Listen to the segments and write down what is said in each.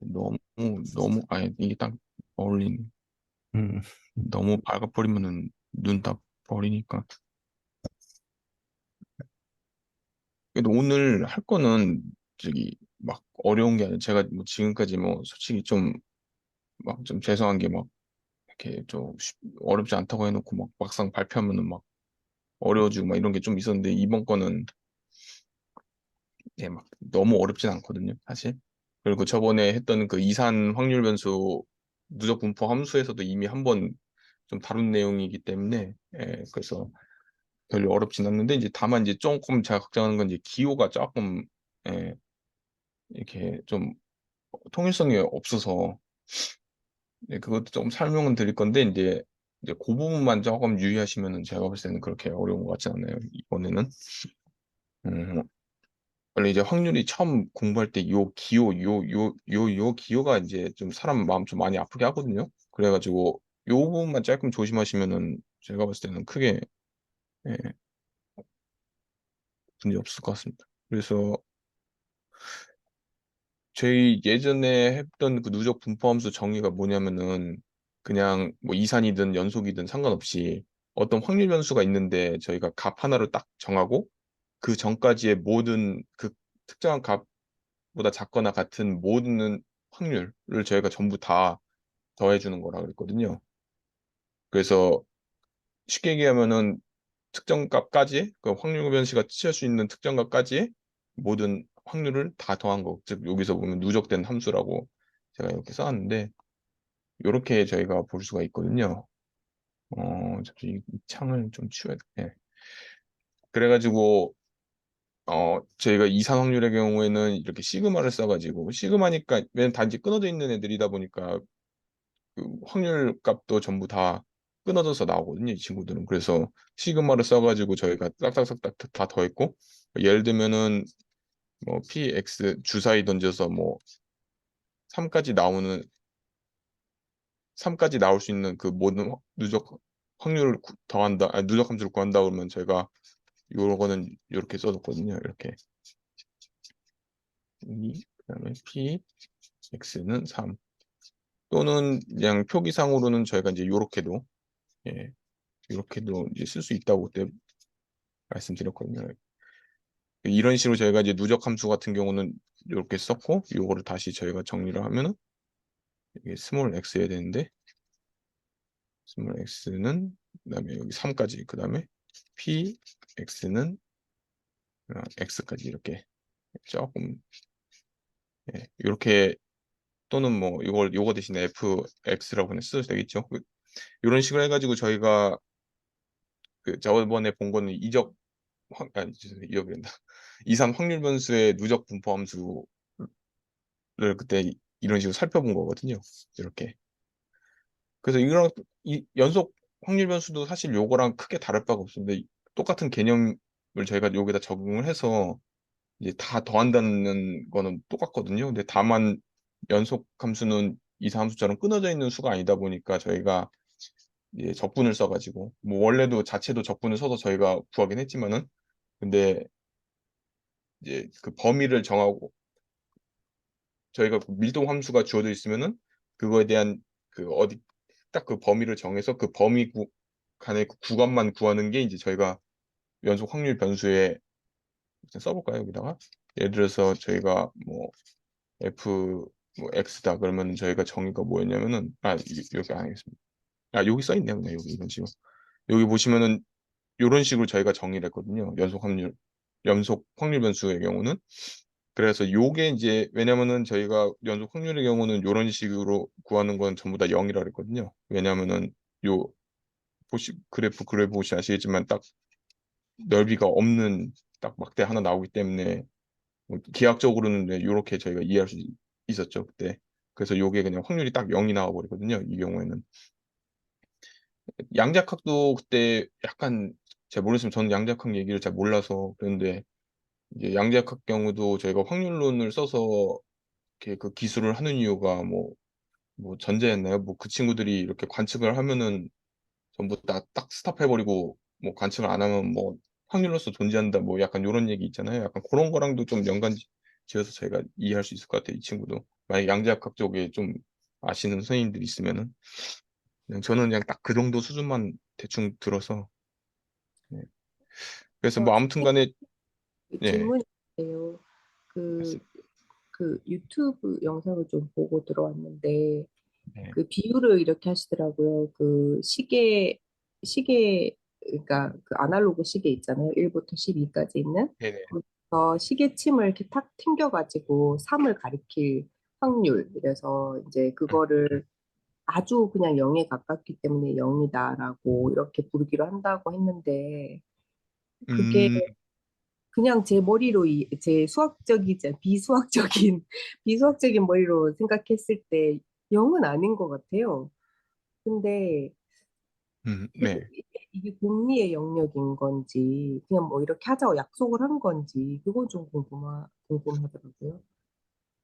너무 너무 아예 이게 딱 어울린 음, 너무 밝아버리면은 눈 딱 버리니까. 그래도 오늘 할 거는 저기 막 어려운 게 아니라 제가 뭐 지금까지 뭐 솔직히 좀 막 좀 죄송한 게 막 이렇게 좀 어렵지 않다고 해놓고 막 막상 발표하면은 막 어려워지고 막 이런 게 좀 있었는데 이번 거는 예, 막 너무 어렵진 않거든요, 사실. 그리고 저번에 했던 그 이산 확률 변수 누적 분포 함수에서도 이미 한번 좀 다룬 내용이기 때문에 예, 그래서 별로 어렵진 않는데 이제 다만 이제 조금 제가 걱정하는 건 이제 기호가 조금 예, 이렇게 좀 통일성이 없어서 네, 그것도 좀 설명은 드릴 건데 이제 그 부분만 조금 유의하시면은 제가 봤을 때는 그렇게 어려운 것 같지 않아요, 이번에는. 음, 원래 이제 확률이 처음 공부할 때 요 기호 요 기호가 이제 좀 사람 마음 좀 많이 아프게 하거든요. 그래가지고 요 부분만 조금 조심하시면은 제가 봤을 때는 크게 예, 문제 없을 것 같습니다. 그래서 저희 예전에 했던 그 누적 분포함수 정의가 뭐냐면은 그냥 뭐 이산이든 연속이든 상관없이 어떤 확률 변수가 있는데 저희가 값 하나를 딱 정하고 그 전까지의 모든 그 특정한 값보다 작거나 같은 모든 확률을 저희가 전부 다 더해주는 거라 그랬거든요. 그래서 쉽게 얘기하면은 특정 값까지 그 확률 변수가 취할 수 있는 특정 값까지 모든 확률을 다 더한 거. 즉 여기서 보면 누적된 함수라고 제가 이렇게 써놨는데 이렇게 저희가 볼 수가 있거든요. 잠시 이 창을 좀 치워야 돼. 네. 그래가지고 저희가 이산 확률의 경우에는 이렇게 시그마를 써가지고 시그마니까 왜냐면 단지 끊어져 있는 애들이다 보니까 그 확률 값도 전부 다 끊어져서 나오거든요, 이 친구들은. 그래서 시그마를 써가지고 저희가 딱딱딱딱 다 더했고, 예를 들면은 뭐 px 주사위 던져서 뭐 3까지 나오는 3까지 나올 수 있는 그 모든 누적 확률을 더한다, 아니, 누적 함수를 구한다 그러면 저희가 요거는 이렇게 써뒀거든요. 이렇게 그다음에 px는 3 또는 그냥 표기상으로는 저희가 이제 요렇게도 예, 요렇게도 이제 쓸 수 있다고 그때 말씀드렸거든요. 이런 식으로 저희가 이제 누적 함수 같은 경우는 이렇게 썼고 요거를 다시 저희가 정리를 하면은 이게 스몰 x여야 되는데 스몰 x는 그다음에 여기 3까지 그다음에 px는 x까지 이렇게 조금 이렇게 또는 뭐 요거 대신에 fx라고 그냥 써도 되겠죠. 이런 식으로 해가지고 저희가 그 저번에 본 거는 아니 죄송해요. 이적이란다. 이산 확률 변수의 누적 분포 함수를 그때 이런 식으로 살펴본 거거든요. 이렇게. 그래서 이런 이 연속 확률 변수도 사실 요거랑 크게 다를 바가 없습니다. 똑같은 개념을 저희가 여기다 적용을 해서 이제 다 더한다는 거는 똑같거든요. 근데 다만 연속 함수는 이사 함수처럼 끊어져 있는 수가 아니다 보니까 저희가 이제 적분을 써가지고 뭐 원래도 자체도 적분을 써서 저희가 구하긴 했지만은 근데 이제 그 범위를 정하고 저희가 그 밀도 함수가 주어져 있으면은 그거에 대한 그 어디 딱 그 범위를 정해서 그 범위 간의 그 구간만 구하는 게 이제 저희가 연속 확률 변수에 써볼까요 여기다가 예를 들어서 저희가 뭐 f 뭐 x다 그러면 저희가 정의가 뭐였냐면은 여기 안 하겠습니다. 여기 써 있네요. 그냥 여기 이런 식으로 여기 보시면은 이런 식으로 저희가 정의를 했거든요. 연속 확률 변수의 경우는 그래서 요게 이제 왜냐면은 저희가 연속 확률의 경우는 이런 식으로 구하는 건 전부 다 0이라 그랬거든요. 왜냐면은 요 그래프 보시 아시겠지만 딱 넓이가 없는 딱 막대 하나 나오기 때문에 뭐 기하학적으로는 이렇게 저희가 이해할 수 있었죠 그때. 그래서 요게 그냥 확률이 딱 0이 나와 버리거든요. 이 경우에는 양자역학도 그때 약간 잘 모르겠으면 저는 양자역학 얘기를 잘 몰라서 그런데 이제 양자역학 경우도 저희가 확률론을 써서 이렇게 그 기술을 하는 이유가 뭐 전제였나요? 뭐 그 친구들이 이렇게 관측을 하면은 전부 다 딱 스탑해버리고 뭐 관측을 안 하면 뭐 확률로서 존재한다 뭐 약간 요런 얘기 있잖아요. 약간 그런 거랑도 좀 연관 지어서 저희가 이해할 수 있을 것 같아요. 이 친구도. 만약 양자역학 쪽에 좀 아시는 선생님들이 있으면은 그냥 저는 그냥 딱 그 정도 수준만 대충 들어서 네. 그래서 뭐 아무튼 간에 예. 질문이 있어요. 그, 말씀 그 유튜브 영상을 좀 보고 들어왔는데, 네. 그 비유를 이렇게 하시더라고요. 그 시계, 그러니까 그 아날로그 시계 있잖아요. 1부터 12까지 있는. 네네. 거기서 시계침을 이렇게 탁 튕겨가지고 3을 가리킬 확률. 그래서 이제 그거를 아주 그냥 0에 가깝기 때문에 0이다라고 이렇게 부르기로 한다고 했는데, 그게 음, 그냥 제 머리로 제 수학적이지 비수학적인 비수학적인 머리로 생각했을 때 0은 아닌 것 같아요. 근데 네. 이게 공리의 영역인 건지 그냥 뭐 이렇게 하자고 약속을 한 건지 그건 좀 궁금하더라고요.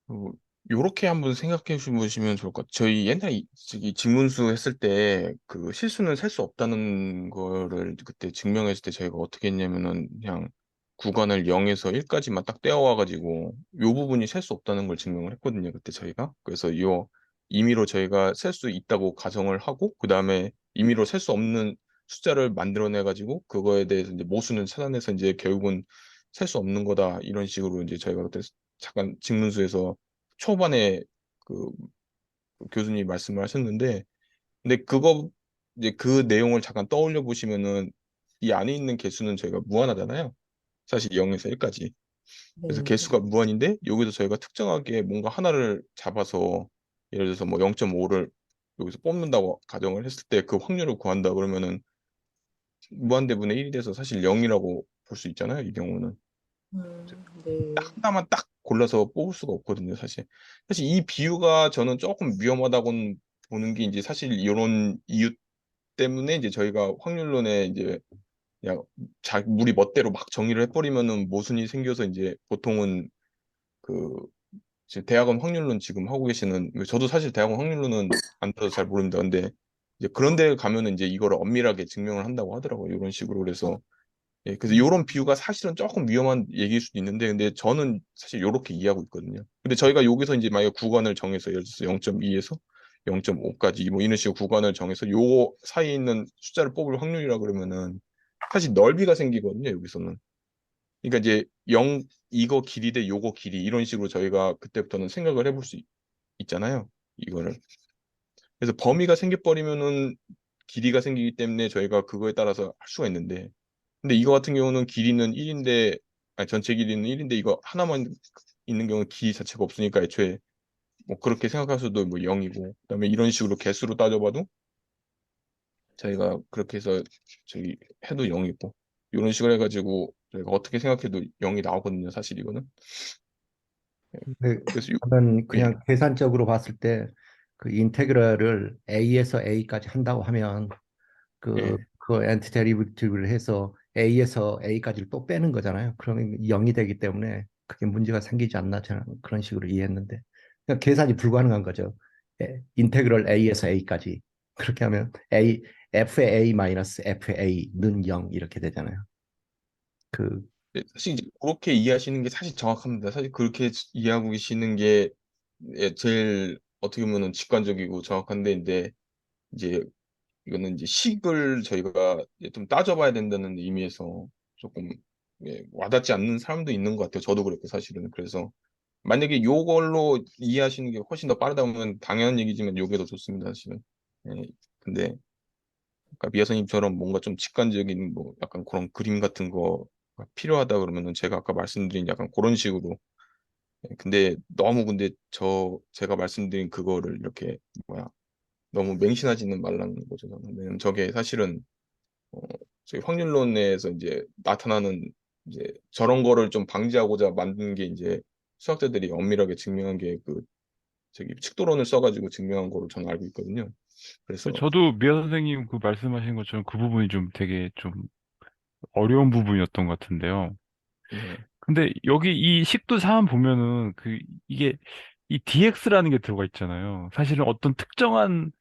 어, 요렇게 한번 생각해 보시면 좋을 것 같아요. 저희 옛날에 저기 직문수 했을 때 그 실수는 셀 수 없다는 거를 그때 증명했을 때 저희가 어떻게 했냐면은 그냥 구간을 0에서 1까지만 딱 떼어와가지고 요 부분이 셀 수 없다는 걸 증명을 했거든요. 그때 저희가. 그래서 요 임의로 저희가 셀 수 있다고 가정을 하고 그 다음에 임의로 셀 수 없는 숫자를 만들어내가지고 그거에 대해서 이제 모수는 찾아내서 이제 결국은 셀 수 없는 거다 이런 식으로 이제 저희가 그때 잠깐 직문수에서 초반에 그 교수님이 말씀을 하셨는데, 근데 그거 이제 그 내용을 잠깐 떠올려 보시면은 이 안에 있는 개수는 저희가 무한하잖아요. 사실 0에서 1까지. 그래서 네, 개수가 무한인데 여기서 저희가 특정하게 뭔가 하나를 잡아서 예를 들어서 뭐 0.5를 여기서 뽑는다고 가정을 했을 때 그 확률을 구한다 그러면은 무한대분의 1이 돼서 사실 0이라고 볼 수 있잖아요. 이 경우는. 네, 하나만 딱 골라서 뽑을 수가 없거든요, 사실. 사실 이 비유가 저는 조금 위험하다고 보는 게 이제 사실 이런 이유 때문에 이제 저희가 확률론에 이제 그냥 우리 멋대로 막 정의를 해버리면은 모순이 생겨서 이제 보통은 그 지금 대학원 확률론 지금 하고 계시는 저도 사실 대학원 확률론은 안 들어서 잘 모릅니다. 근데 이제 그런 데 가면은 이제 이거를 엄밀하게 증명을 한다고 하더라고요. 이런 식으로 그래서 예, 그래서 이런 비유가 사실은 조금 위험한 얘기일 수도 있는데, 근데 저는 사실 이렇게 이해하고 있거든요. 근데 저희가 여기서 이제 만약 구간을 정해서, 예를 들어서 0.2에서 0.5까지 뭐 이런 식으로 구간을 정해서 요 사이에 있는 숫자를 뽑을 확률이라 그러면은 사실 넓이가 생기거든요, 여기서는. 그러니까 이제 0, 이거 길이 대 요거 길이 이런 식으로 저희가 그때부터는 생각을 해볼 수 있잖아요, 이거를. 그래서 범위가 생겨버리면은 길이가 생기기 때문에 저희가 그거에 따라서 할 수가 있는데, 근데 이거 같은 경우는 길이는 1인데, 아니 전체 길이는 1인데 이거 하나만 있는 경우는 길이 자체가 없으니까 애초에 뭐 그렇게 생각할 수도 뭐 0이고, 그다음에 이런 식으로 개수로 따져봐도 저희가 그렇게 해서 저기 해도 0이고, 이런 식으로 해가지고 저희가 어떻게 생각해도 0이 나오거든요, 사실 이거는. 예. 네, 그래서 그러면 예, 그냥 계산적으로 봤을 때 그 인테그랄을 A에서 A까지 한다고 하면 예, 그 엔티데리비티브를 해서 A에서 A까지를 또 빼는 거잖아요. 그러면 0이 되기 때문에 그게 문제가 생기지 않나 저는 그런 식으로 이해했는데 그냥 계산이 불가능한 거죠. 인테그럴 A에서 A까지 그렇게 하면 F의 A 마이너스 F의 A는 0 이렇게 되잖아요. 그 네, 사실 이제 그렇게 이해하시는 게 사실 정확합니다. 사실 그렇게 이해하고 계시는 게 예, 제일 어떻게 보면은 직관적이고 정확한데, 이제 이거는 이제 식을 저희가 이제 좀 따져봐야 된다는 의미에서 조금 예, 와닿지 않는 사람도 있는 것 같아요. 저도 그렇고 사실은. 그래서 만약에 요걸로 이해하시는 게 훨씬 더 빠르다면 당연한 얘기지만 요게 더 좋습니다, 사실은. 예, 근데 아까 미아 선생님처럼 뭔가 좀 직관적인 뭐 약간 그런 그림 같은 거가 필요하다 그러면은 제가 아까 말씀드린 약간 그런 식으로 예, 근데 너무 근데 제가 말씀드린 그거를 이렇게 뭐야 너무 맹신하지는 말라는 거죠. 저는. 왜냐면 저게 사실은 어, 저희 확률론에서 이제 나타나는 이제 저런 거를 좀 방지하고자 만든 게 이제 수학자들이 엄밀하게 증명한 게 그 저기 칙도론을 써가지고 증명한 거로 저는 알고 있거든요. 그래서 저도 미아 선생님 그 말씀하신 것처럼 그 부분이 좀 되게 좀 어려운 부분이었던 것 같은데요. 네, 근데 여기 이 식도 사안 보면은 이게 이 dx라는 게 들어가 있잖아요. 사실은 어떤 특정한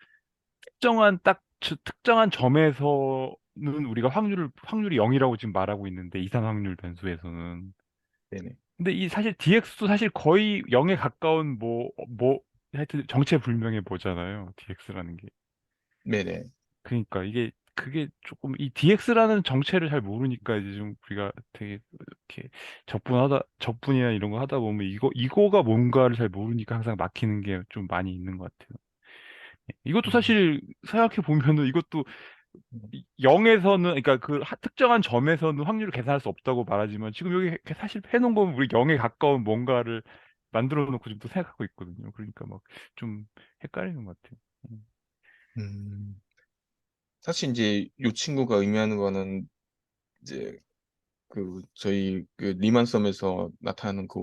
점에서는 우리가 확률이 0이라고 지금 말하고 있는데 이산 확률 변수에서는 네네. 근데 이 사실 DX도 사실 거의 0에 가까운 하여튼 정체불명의 뭐잖아요. DX라는 게. 네네. 그러니까 이게 그게 조금 이 DX라는 정체를 잘 모르니까 이제 좀 우리가 되게 이렇게 적분이나 이런 거 하다 보면 이거가 뭔가를 잘 모르니까 항상 막히는 게 좀 많이 있는 것 같아요. 이것도 음, 사실 생각해 보면은 이것도 음, 0에서는 그러니까 특정한 점에서는 확률을 계산할 수 없다고 말하지만 지금 여기 사실 해놓은 거면 우리 0에 가까운 뭔가를 만들어 놓고 좀 또 생각하고 있거든요. 그러니까 막 좀 헷갈리는 것 같아요. 음. 음. 사실 이제 이 친구가 의미하는 거는 이제 그 저희 그 리만섬에서 나타나는 그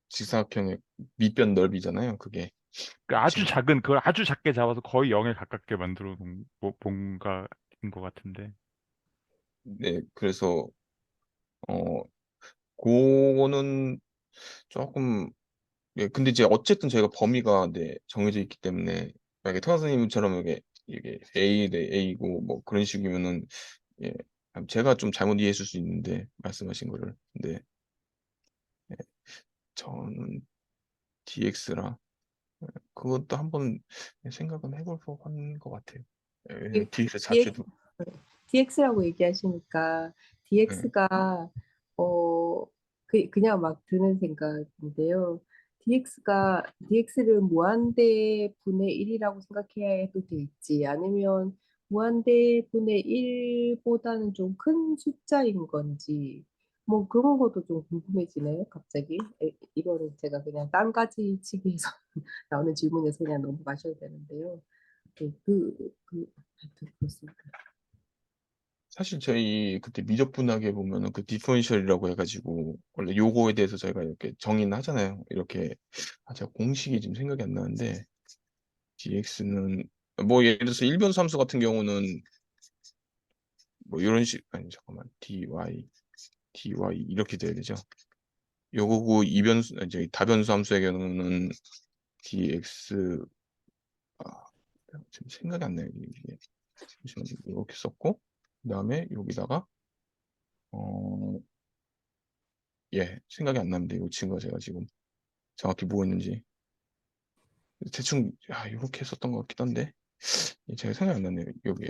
직사각형의 밑변 넓이잖아요. 그게 이 친구. 그걸 아주 작게 잡아서 거의 0에 가깝게 만들어 놓은 뭔가인 것 같은데. 네, 그래서 어 그거는 조금 예, 근데 이제 어쨌든 저희가 범위가 네, 정해져 있기 때문에 만약에 토마 선생님처럼 이게 A 대 A고 뭐 그런 식이면은 예, 제가 좀 잘못 이해했을 수 있는데 말씀하신 거를 근데 예, 저는 DX라 그것도 한번 생각은 해볼 법한 것 같아요. 예, 왜냐면 DX 자체도 DX라고 얘기하시니까 예, DX가 어 그냥 막 드는 생각인데요. DX를 무한대 분의 1이라고 생각해야 해도 될지 아니면 무한대 분의 1보다는 좀 큰 숫자인 건지 뭐 그런 것도 좀 궁금해지네요. 갑자기 이거는 제가 그냥 딴 가지 치기에서 나오는 질문에서 그냥 넘어가셔도 되는데요. 네, 하여튼 그렇습니다. 사실 저희 그때 미적분학에 보면은 그 디퍼런셜이라고 해가지고 원래 요거에 대해서 저희가 이렇게 정의는 하잖아요. 이렇게 제가 공식이 지금 생각이 안 나는데 dx는 뭐 예를 들어서 일변수 함수 같은 경우는 뭐 이런 식 아니 잠깐만 dy 이렇게 돼야 되죠. 요거고 이변수 이제 다변수 함수의 경우는 dx 아, 지금 생각이 안 나요. 이게 잠시만요. 이렇게 썼고 그다음에 여기다가 어 예, 생각이 안 납니다. 이 친구가 제가 지금 정확히 뭐 했는지 대충 이렇게 했었던 것 같기도 한데 제가 생각이 안 나네요. 여기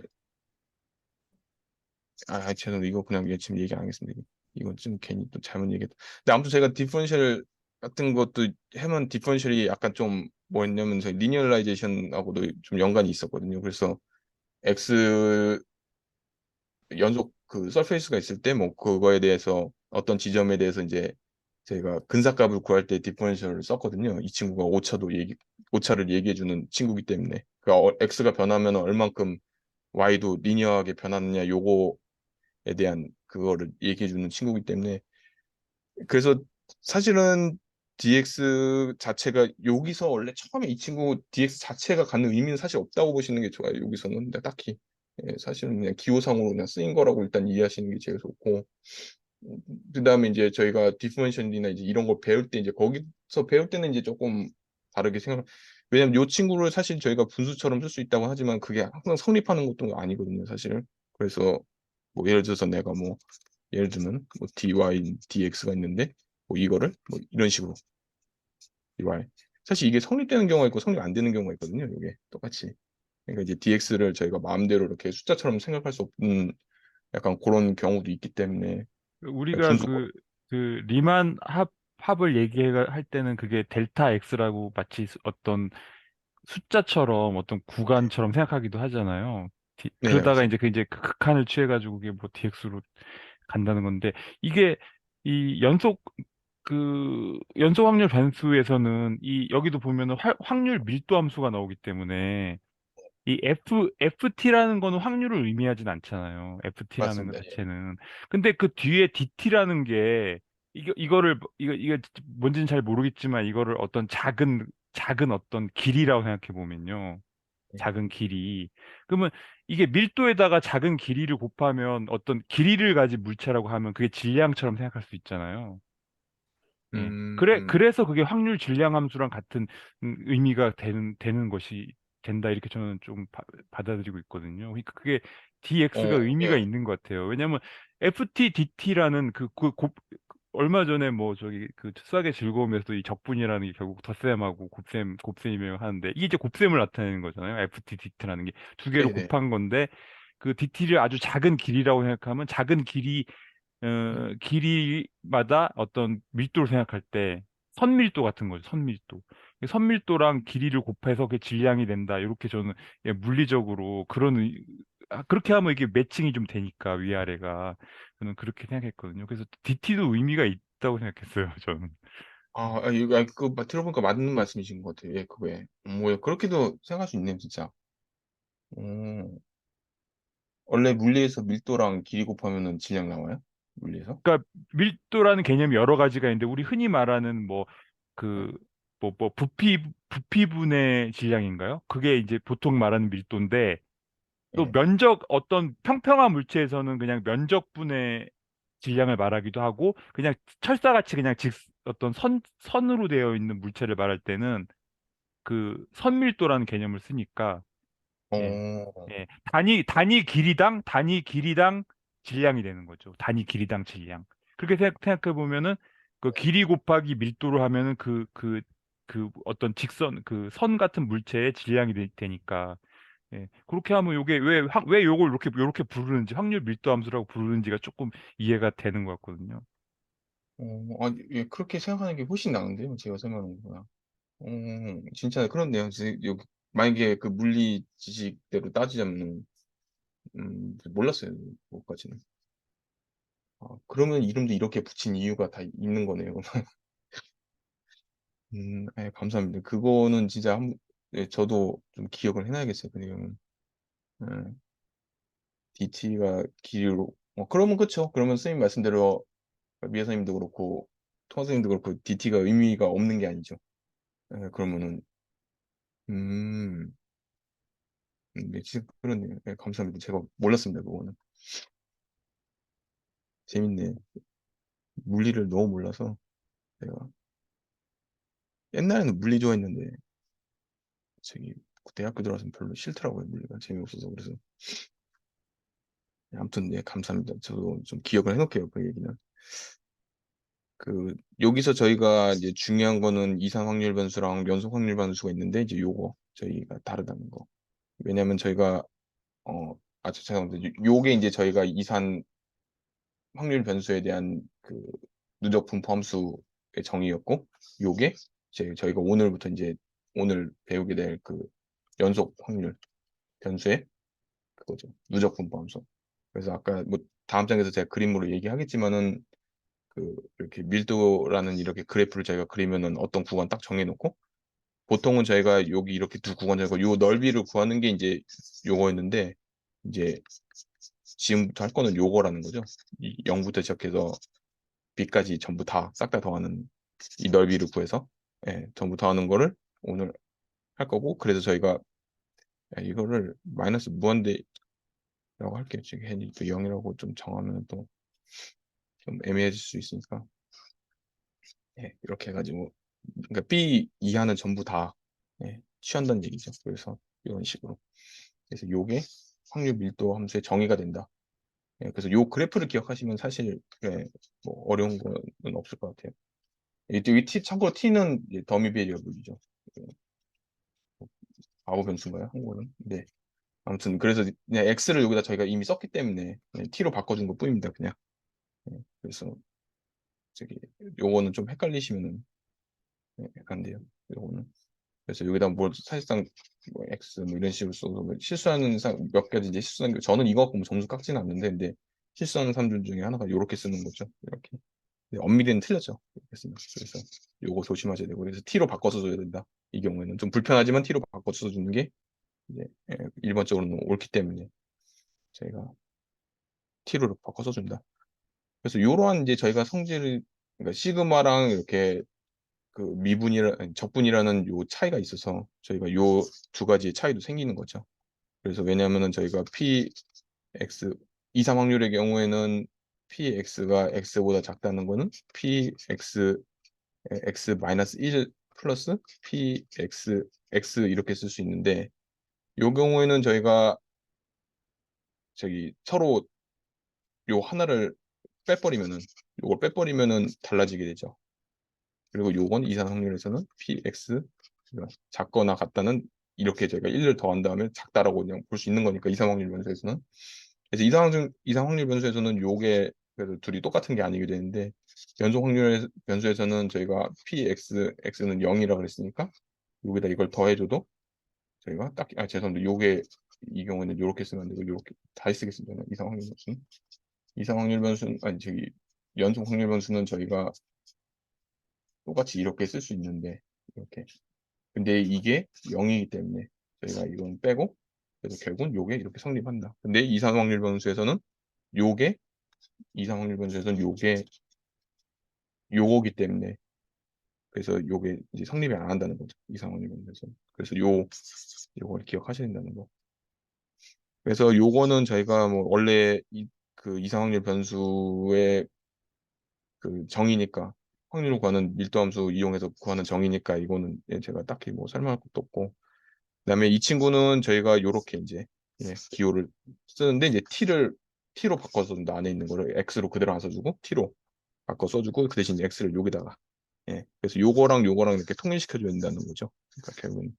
죄송해요. 이거 그냥 지금 얘기 안 하겠습니다. 이건 좀 괜히 또 잘못 얘기했다. 근데 아무튼 제가 디퍼런셜 같은 것도 해면 디퍼런셜이 약간 좀 뭐였냐면 저희 리니어라이제이션하고도 좀 연관이 있었거든요. 그래서 x 연속 그 서페이스가 있을 때 뭐 그거에 대해서 어떤 지점에 대해서 이제 저희가 근사값을 구할 때 디퍼런셜을 썼거든요. 이 친구가 오차를 얘기해 주는 친구기 때문에 그 x가 변하면 얼만큼 y도 리니어하게 변하느냐 요거에 대한 그거를 얘기해 주는 친구기 때문에 그래서 사실은 dx 자체가 여기서 원래 처음에 이 친구 dx 자체가 갖는 의미는 사실 없다고 보시는 게 좋아요. 여기서는 근데 딱히 사실은 그냥 기호상으로 그냥 쓰인 거라고 일단 이해하시는 게 제일 좋고 그다음에 이제 저희가 디퍼런셜이나 이제 이런 걸 배울 때 이제 거기서 배울 때는 이제 조금 다르게 생각. 왜냐면 요 친구를 사실 저희가 분수처럼 쓸 수 있다고 하지만 그게 항상 성립하는 것도 아니거든요, 사실. 그래서 뭐 예를 들어서 내가 뭐 예를 들면 뭐 dy, dx가 있는데 뭐 이거를 뭐 이런 식으로 dy. 사실 이게 성립되는 경우가 있고 성립 안 되는 경우가 있거든요, 이게 똑같이. 그러니까 이제 dx를 저희가 마음대로 이렇게 숫자처럼 생각할 수 없는 약간 그런 경우도 있기 때문에 우리가 분수가 리만 합을 얘기할 때는 그게 델타 X라고 마치 어떤 숫자처럼 어떤 구간처럼 생각하기도 하잖아요. 네네 그러다가 맞습니다. 이제 그 극한을 취해가지고 그게 뭐 DX로 간다는 건데 이게 이 연속 확률 변수에서는 여기도 보면은 확률 밀도 함수가 나오기 때문에 이 FT라는 거는 확률을 의미하진 않잖아요. FT라는 것 맞습니다. 예. 자체는. 근데 그 뒤에 DT라는 게, 이거 뭔지는 잘 모르겠지만, 이거를 어떤 작은 어떤 길이라고 생각해 보면요. 예. 작은 길이. 그러면 이게 밀도에다가 작은 길이를 곱하면 어떤 길이를 가진 물체라고 하면 그게 질량처럼 생각할 수 있잖아요. 예. 음, 그래서 그게 확률 질량 함수랑 같은 의미가 되는 것이 된다. 이렇게 저는 좀 받아들이고 있거든요. 그러니까 그게 DX가 의미가 예. 있는 것 같아요. 왜냐하면 FT, DT라는 얼마 전에 뭐 저기 그 수학의 즐거움에서 이 적분이라는 게 결국 덧셈하고 곱셈이며 하는데 이게 이제 곱셈을 나타내는 거잖아요. FT, DT라는 게 두 개를 네네. 곱한 건데 그 DT를 아주 작은 길이라고 생각하면 작은 길이 길이마다 어떤 밀도를 생각할 때 선밀도 같은 거죠. 선밀도. 선밀도랑 길이를 곱해서 그게 질량이 된다. 이렇게 저는 예, 물리적으로 그렇게 하면 이게 매칭이 좀 되니까 위아래가 저는 그렇게 생각했거든요. 그래서 DT도 의미가 있다고 생각했어요. 저는. 이거 들어보니까 맞는 말씀이신 것 같아요. 예, 그거에. 뭐 그렇게도 생각할 수 있네요, 진짜. 음, 원래 물리에서 밀도랑 길이 곱하면은 질량 나와요? 물리에서? 그러니까 밀도라는 개념이 여러 가지가 있는데 우리 흔히 말하는 뭐 그 부피분의 질량인가요? 그게 이제 보통 말하는 밀도인데 또 예. 어떤 평평한 물체에서는 그냥 면적분의 질량을 말하기도 하고 그냥 철사같이 그냥 어떤 선으로 되어 있는 물체를 말할 때는 그 선밀도라는 개념을 쓰니까 예, 어, 예. 단위 길이당 질량이 되는 거죠. 단위 길이당 질량. 그렇게 생각해 보면은 그 길이 곱하기 밀도로 하면은 그 어떤 그 선 같은 물체의 질량이 되니까 예. 그렇게 하면 요게 왜 요걸 이렇게 부르는지 확률 밀도 함수라고 부르는지가 조금 이해가 되는 것 같거든요. 예, 그렇게 생각하는 게 훨씬 나은데요, 제가 생각하는 거야. 진짜 그렇네요. 만약에 그 물리 지식대로 따지자면, 몰랐어요, 그것까지는. 그러면 이름도 이렇게 붙인 이유가 다 있는 거네요. 감사합니다. 그거는 진짜 예, 저도 좀 기억을 해놔야겠어요, 그 내용은. DT가 길이로, 그러면 그쵸. 그러면 선생님 말씀대로 미애 선생님도 그렇고, 토마 선생님도 그렇고, DT가 의미가 없는 게 아니죠. 그러면은, 음, 네, 진짜 그렇네요. 네, 감사합니다. 제가 몰랐습니다, 그거는. 재밌네. 물리를 너무 몰라서, 내가. 옛날에는 물리 좋아했는데, 저기, 대학교 들어와서는 별로 싫더라고요, 물리가. 재미없어서. 그래서. 아무튼, 네, 감사합니다. 저도 좀 기억을 해놓을게요, 그 얘기는. 여기서 저희가 이제 중요한 거는 이상 확률 변수랑 연속 확률 변수가 있는데, 이제 요거, 저희가 다르다는 거. 왜냐면 저희가, 죄송합니다. 요게 이제 저희가 이산 확률 변수에 대한 그 누적 분포 함수의 정의였고, 요게 저희가 오늘부터 이제 오늘 배우게 될 그 연속 확률 변수의 그거죠. 누적 분포 함수. 그래서 아까 뭐 다음 장에서 제가 그림으로 얘기하겠지만은 이렇게 밀도라는 이렇게 그래프를 저희가 그리면은 어떤 구간 딱 정해놓고 보통은 저희가 여기 이렇게 두 구간 정해고 요 넓이를 구하는 게 이제 요거였는데 이제 지금부터 할 거는 요거라는 거죠. 이 0부터 시작해서 b까지 전부 다 싹 다 더하는 이 넓이를 구해서 예, 전부 더하는 거를 오늘 할 거고 그래서 저희가 이거를 마이너스 무한대라고 할게요. 지금 괜히 또 0이라고 좀 정하면 또 좀 애매해질 수 있으니까 예, 이렇게 해가지고 그러니까 B 이하는 전부 다 예, 취한다는 얘기죠. 그래서 이런 식으로 그래서 요게 확률 밀도 함수의 정의가 된다. 예, 그래서 요 그래프를 기억하시면 사실 예, 뭐 어려운 거는 없을 것 같아요. 이 참고로 t는 이제 더미 베리어블이죠. 바보 변수인가요? 한국어는? 네. 아무튼 그래서 그냥 x를 여기다 저희가 이미 썼기 때문에 그냥 t로 바꿔준 것 뿐입니다. 그냥. 예, 그래서 저기 요거는 좀 헷갈리시면은 안 돼요. 요거는. 그래서 여기다 뭐 사실상 뭐 x 뭐 이런 식으로 써서 뭐 실수하는 몇 가지 이제 실수하는 저는 이거 갖고 뭐 점수 깎지는 않는데 근데 실수하는 사람들 중에 하나가 요렇게 쓰는 거죠. 이렇게. 근데 엄밀히는 틀렸죠. 이렇게 쓰면. 그래서 요거 조심하셔야 되고 그래서 t로 바꿔서 줘야 된다. 이 경우에는 좀 불편하지만 t로 바꿔서 주는 게 이제 일반적으로는 옳기 때문에 저희가 t로 바꿔서 준다. 그래서 이러한 이제 저희가 성질을 그러니까 시그마랑 이렇게 적분이라는 요 차이가 있어서 저희가 요 두 가지의 차이도 생기는 거죠. 그래서 왜냐하면은 저희가 px 이상 확률의 경우에는 px가 x보다 작다는 거는 px x 마이너스 1 플러스 px x 이렇게 쓸 수 있는데 요 경우에는 저희가 저기 서로 요 하나를 요걸 빼버리면은 달라지게 되죠. 그리고 요건 이산 확률에서는 px 가 작거나 같다는 이렇게 저희가 1을 더한 다음에 작다라고 그냥 볼 수 있는 거니까 이산 확률 변수에서는. 그래서 이상 확률 변수에서는 요게 그래도 둘이 똑같은 게 아니게 되는데 연속 확률 변수에서는 저희가 x는 0이라 그랬으니까 여기다 이걸 더해줘도 저희가 딱 죄송합니다. 요게 이 경우에는 요렇게 쓰면 안 되고 요렇게 다시 쓰겠습니다. 이상 확률 변수는 아니 저기 연속 확률 변수는 저희가 똑같이 이렇게 쓸 수 있는데 이렇게 근데 이게 0이기 때문에 저희가 이건 빼고 그래서 결국은 요게 이렇게 성립한다. 근데 이상 확률 변수에서는 요게 이상 확률 변수에서는 요게 요거기 때문에 그래서 요게 이제 성립이 안 한다는 거죠. 이상 확률 변수에서. 그래서 요걸 기억하셔야 된다는 거. 그래서 요거는 저희가 뭐 원래 그 이상 확률 변수의 그 정의니까 확률을 구하는 밀도함수 이용해서 구하는 정의니까 이거는 제가 딱히 뭐 설명할 것도 없고 그다음에 이 친구는 저희가 요렇게 이제 기호를 쓰는데 이제 t로 바꿔서 쓴다. 안에 있는 거를 x로 그대로 안 써주고 t로 바꿔 써주고 그 대신 x를 여기다가 그래서 요거랑 이렇게 통일시켜 줘야 된다는 거죠. 그러니까 결국은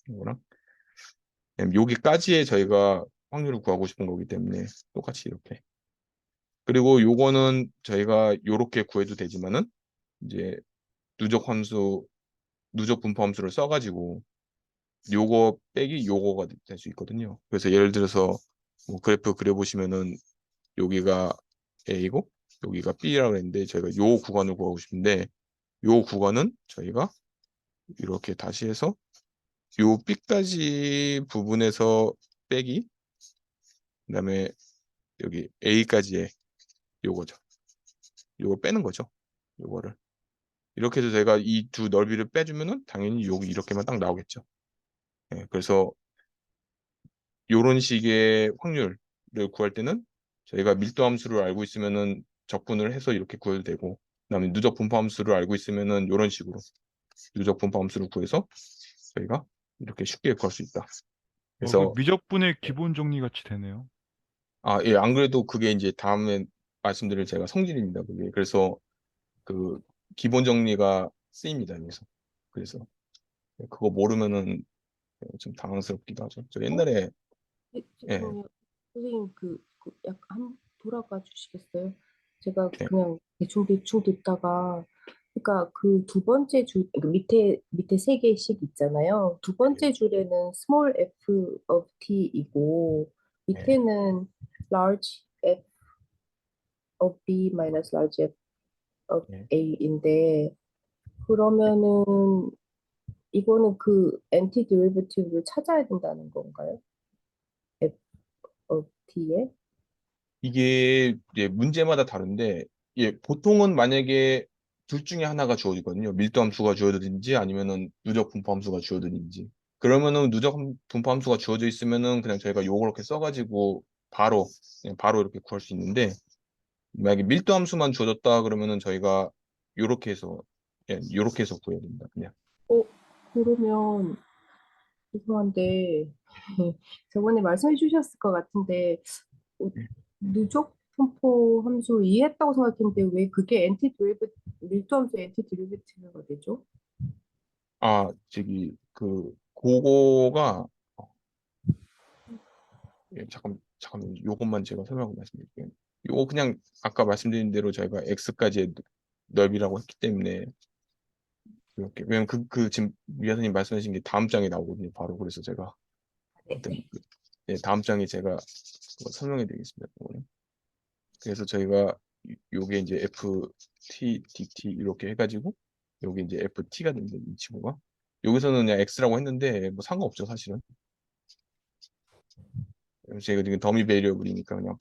요거랑 여기까지의 저희가 확률을 구하고 싶은 거기 때문에 똑같이 이렇게 그리고 요거는 저희가 요렇게 구해도 되지만은 이제 누적 분포 함수를 써가지고 요거 빼기 요거가 될 수 있거든요. 그래서 예를 들어서 뭐 그래프 그려보시면은 여기가 A고 여기가 B라고 했는데 저희가 요 구간을 구하고 싶은데 요 구간은 저희가 이렇게 다시 해서 요 B까지 부분에서 빼기 그다음에 여기 A까지의 요거죠. 요걸 빼는 거죠. 요거를 이렇게 해서 제가 이 두 넓이를 빼주면은 당연히 여기 이렇게만 딱 나오겠죠. 그래서 이런 식의 확률을 구할 때는 저희가 밀도 함수를 알고 있으면은 적분을 해서 이렇게 구해도 되고 그다음에 누적 분포 함수를 알고 있으면은 이런 식으로 누적 분포 함수를 구해서 저희가 이렇게 쉽게 구할 수 있다. 그 그래서 미적분의 기본 정리 같이 되네요. 안 그래도 그게 이제 다음에 말씀드릴 제가 성질입니다. 그게 그래서 그 기본 정리가 쓰입니다. 그래서 그거 모르면은 좀 당황스럽기도 하죠. 저 어? 옛날에 예, 죄송해요. 선생님 약간 한 돌아가 주시겠어요? 제가 예, 그냥 대충 듣다가 그러니까 그 두 번째 줄 밑에 세 개씩 있잖아요. 두 번째 줄에는 small f of t이고 예. 밑에는 large f of b minus large f of 예. a인데 그러면은 이거는 그 anti derivative를 찾아야 된다는 건가요? f of t에? 이게 이제 문제마다 다른데 보통은 만약에 둘 중에 하나가 주어지거든요. 밀도 함수가 주어지든지 아니면은 누적 분포 함수가 주어지든지. 그러면은 누적 분포 함수가 주어져 있으면은 그냥 저희가 요걸 이렇게 써가지고 그냥 바로 이렇게 구할 수 있는데 만약에 밀도 함수만 주어졌다 그러면은 저희가 요렇게 해서 구해야 됩니다. 그냥. 어, 그러면 죄송한데 저번에 말씀해 주셨을 것 같은데 어, 누적 분포 함수 이해했다고 생각했는데 왜 그게 밀도 함수 엔티 드리베티브가 되죠? 그거가 잠깐 요것만 제가 설명하고 말씀드릴게요. 요거 그냥 아까 말씀드린 대로 저희가 x까지의 넓이라고 했기 때문에 이렇게 왜냐면 지금 위원님 말씀하신 게 다음 장에 나오거든요. 바로 그래서 제가 네, 하여튼 네. 다음 장에 제가 그거 설명해 드리겠습니다. 그거는. 그래서 저희가 요게 이제 ft dt 이렇게 해가지고 요게 이제 ft가 됩니다. 이 친구가 여기서는 그냥 x라고 했는데 뭐 상관없죠 사실은. 제가 지금 더미 베리어블이니까 그냥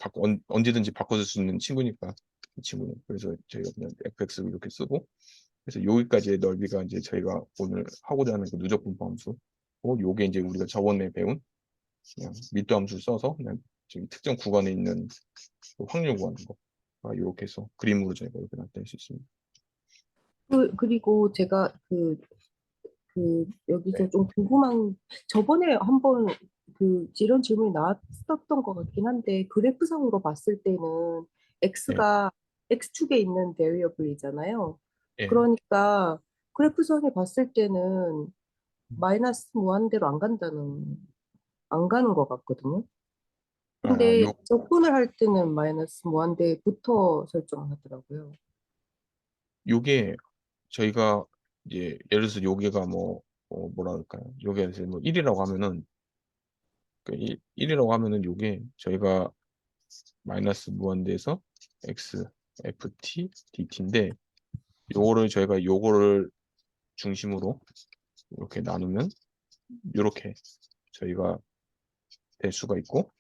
언제든지 바꿔줄 수 있는 친구니까 이 친구는 그래서 저희가 그냥 fx 이렇게 쓰고 그래서 여기까지의 넓이가 이제 저희가 오늘 하고자 하는 그 누적 분포 함수 요게 이제 우리가 저번에 배운 그냥 밀도 함수 써서 그냥 지금 특정 구간에 있는 그 확률 구하는 거 이렇게 해서 그림으로 저희가 이렇게 나타낼 수 있습니다. 그리고 제가 네, 여기서 좀 궁금한 저번에 한번 이런 질문이 나왔었던 것 같긴 한데 그래프상으로 봤을 때는 네, x가 X축에 있는 베리어블이잖아요. 예. 그러니까 그래프선에 봤을 때는 마이너스 무한대로 안 가는 것 같거든요. 아, 근데 접근을 할 때는 마이너스 무한대부터 설정을 하더라고요. 요게 저희가 이제 예를 들어서 요게가 뭐라 그럴까요? 요게 이제 뭐 1이라고 하면은 그 1이라고 하면은 요게 저희가 마이너스 무한대에서 x ft dt인데 요거를 중심으로 이렇게 나누면 이렇게 저희가 될 수가 있고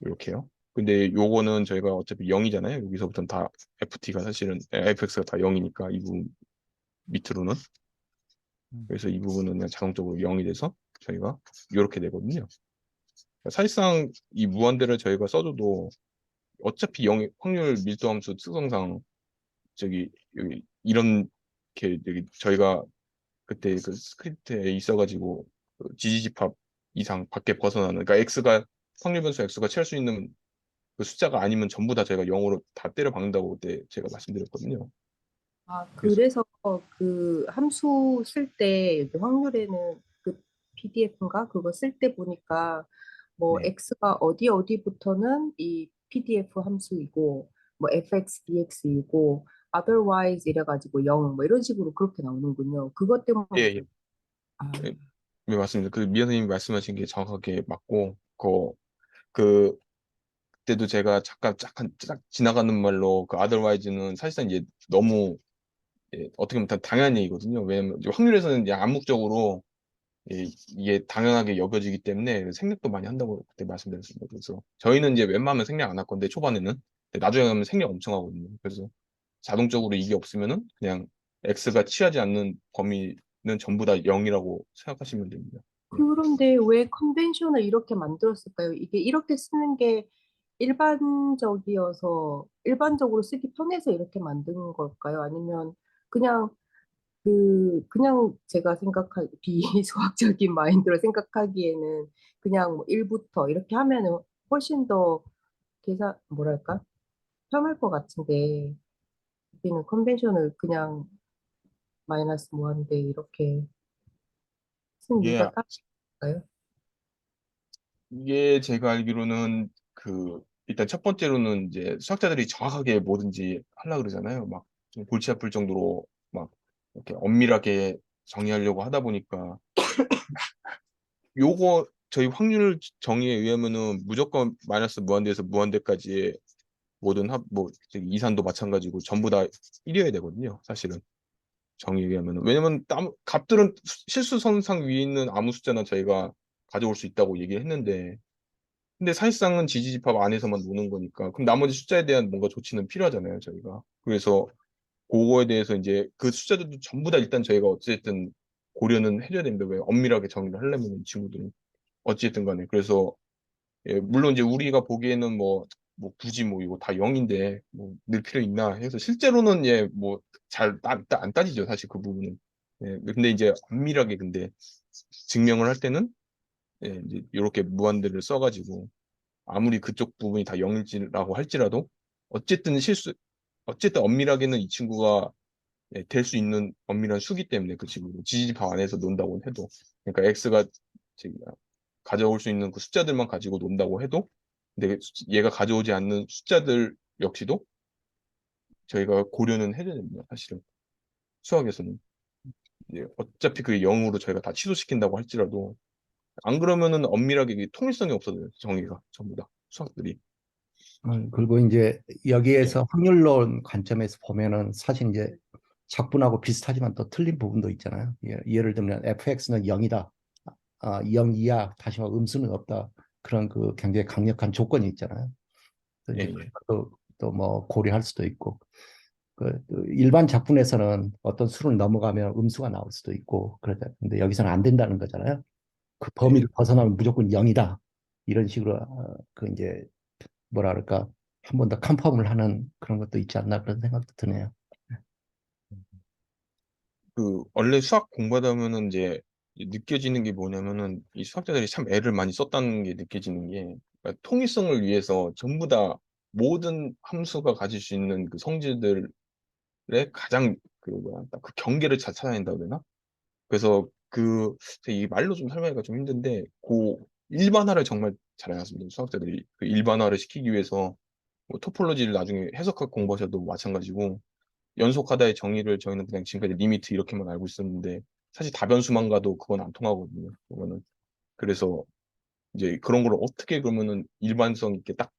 이렇게요. 근데 요거는 저희가 어차피 0이잖아요. 여기서부터는 다 ft가 사실은 fx가 다 0이니까 이 부분 밑으로는 그래서 이 부분은 그냥 자동적으로 0이 돼서 저희가 이렇게 되거든요. 사실상 이 무한대를 저희가 써줘도 어차피 0 확률 밀도함수 특성상 저기 여기 이런 게 여기 저희가 그때 그 스크립트에 있어가지고 그 지지집합 이상 밖에 벗어나는 그러니까 x가 확률 변수 x가 취할 수 있는 그 숫자가 아니면 전부 다 저희가 0으로 다 때려 박는다고 그때 제가 말씀드렸거든요. 아, 그래서 그래서 그 함수 쓸 때 여기 확률에는 그 PDF인가 그거 쓸 때 보니까 뭐 네, x가 어디부터는 이 PDF 함수이고 뭐 fx, dx이고 otherwise 이래가지고 0 뭐 이런 식으로 그렇게 나오는군요. 그것 때문에 예, 예, 아, 예, 네, 맞습니다. 그 미연 선생님이 말씀하신 게 정확하게 맞고 그 그때도 제가 잠깐 쫙 지나가는 말로 그 otherwise는 사실상 이제 너무 어떻게 보면 다 당연한 얘기거든요. 왜냐면 이제 확률에서는 이제 암묵적으로 이게 당연하게 여겨지기 때문에 생략도 많이 한다고 그때 말씀드렸습니다. 그래서 저희는 이제 웬만하면 생략 안 할 건데 초반에는 근데 나중에 가면 생략 엄청 하거든요. 그래서 자동적으로 이게 없으면은 그냥 x가 취하지 않는 범위는 전부 다 0이라고 생각하시면 됩니다. 네. 그런데 왜 컨벤션을 이렇게 만들었을까요? 이게 이렇게 쓰는 게 일반적으로 쓰기 편해서 이렇게 만든 걸까요? 아니면 그냥 그냥 제가 비수학적인 마인드로 생각하기에는 그냥 뭐 1부터 이렇게 하면은 훨씬 더 뭐랄까? 편할 것 같은데, 여기는 컨벤션을 그냥 마이너스 무한대 이렇게 쓴 이게 이유가 따를까요? 이게 제가 알기로는 일단 첫 번째로는 이제 수학자들이 정확하게 뭐든지 하려고 그러잖아요. 막 좀 골치 아플 정도로 막 이렇게 엄밀하게 정의하려고 하다 보니까 요거 저희 확률 정의에 의하면은 무조건 마이너스 무한대에서 무한대까지의 모든 저기 이산도 마찬가지고 전부 다 1이어야 되거든요. 사실은 정의에 의하면은 왜냐면 값들은 실수선상 위에 있는 아무 숫자나 저희가 가져올 수 있다고 얘기했는데 근데 사실상은 지지집합 안에서만 노는 거니까. 그럼 나머지 숫자에 대한 뭔가 조치는 필요하잖아요, 저희가. 그래서 그거에 대해서 이제 그 숫자들도 전부 다 일단 저희가 어쨌든 고려는 해줘야 됩니다. 왜 엄밀하게 정의를 하려면 이 친구들은. 어쨌든 간에. 그래서, 물론 이제 우리가 보기에는 굳이 이거 다 0인데, 늘 필요 있나 해서 실제로는 안 따지죠, 사실 그 부분은. 근데 이제 엄밀하게 근데 증명을 할 때는, 이제 이렇게 무한대를 써가지고, 아무리 그쪽 부분이 다 0일지라고 할지라도 어쨌든 엄밀하게는 이 친구가 될 수 있는 엄밀한 수기 때문에 그 친구는 지지집합 안에서 논다고 해도 그러니까 x가 저기 가져올 수 있는 그 숫자들만 가지고 논다고 해도 근데 얘가 가져오지 않는 숫자들 역시도 저희가 고려는 해야 됩니다. 사실은 수학에서는 어차피 그 0으로 저희가 다 취소시킨다고 할지라도 안 그러면은 엄밀하게 이게 통일성이 없어져요. 정의가 전부 다 수학들이. 그리고 이제 예, 여기에서 확률론 관점에서 보면은 사실 이제 적분하고 비슷하지만 또 틀린 부분도 있잖아요. 예를 들면 fx는 0이다. 0 이하 다시 말해 음수는 없다. 그런 그 굉장히 강력한 조건이 있잖아요. 그래서 예, 이제 예. 또 뭐 고려할 수도 있고 그 일반 작품에서는 어떤 수를 넘어가면 음수가 나올 수도 있고 그러다. 근데 여기서는 안 된다는 거잖아요. 그 예. 범위를 벗어나면 무조건 0이다. 이런 식으로 그 이제 뭐라 그럴까 한 번 더 컨펌을 하는 그런 것도 있지 않나 그런 생각도 드네요. 원래 수학 공부하다 보면은 이제 느껴지는 게 뭐냐면은 이 수학자들이 참 애를 많이 썼다는 게 느껴지는 게 그러니까 통일성을 위해서 전부 다 모든 함수가 가질 수 있는 그 성질들의 가장 그 뭐야 그 경계를 잘 찾아낸다고 해야 되나? 그래서 이 말로 좀 설명하기가 좀 힘든데 그 일반화를 정말 잘해놨습니다. 수학자들이 그 일반화를 시키기 위해서 뭐 토폴로지를 나중에 해석학 공부하셔도 마찬가지고 연속하다의 정의를 저희는 그냥 지금까지 리미트 이렇게만 알고 있었는데 사실 다변수만 가도 그건 안 통하거든요. 그거는 그래서 이제 그런 걸 어떻게 그러면은 일반성 있게 딱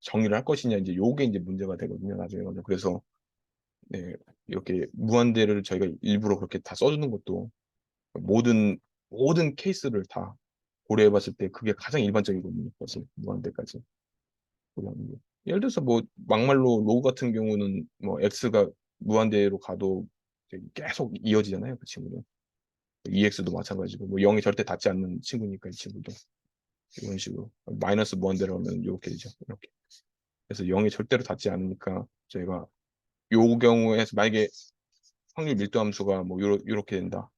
정의를 할 것이냐 이제 요게 이제 문제가 되거든요. 나중에는 그래서 네, 이렇게 무한대를 저희가 일부러 그렇게 다 써주는 것도 모든 케이스를 다 고려해봤을 때 그게 가장 일반적이거든요. 사실 무한대까지 고려하는 게. 예를 들어서 뭐 막말로 로우 같은 경우는 뭐 x가 무한대로 가도 이제 계속 이어지잖아요. 그 친구는. EX도 마찬가지고 뭐 0이 절대 닿지 않는 친구니까 이 친구도 이런 식으로 마이너스 무한대로 하면 이렇게 되죠. 이렇게. 그래서 0이 절대로 닿지 않으니까 저희가 요 경우에서 만약에 확률 밀도 함수가 뭐 요렇게 된다.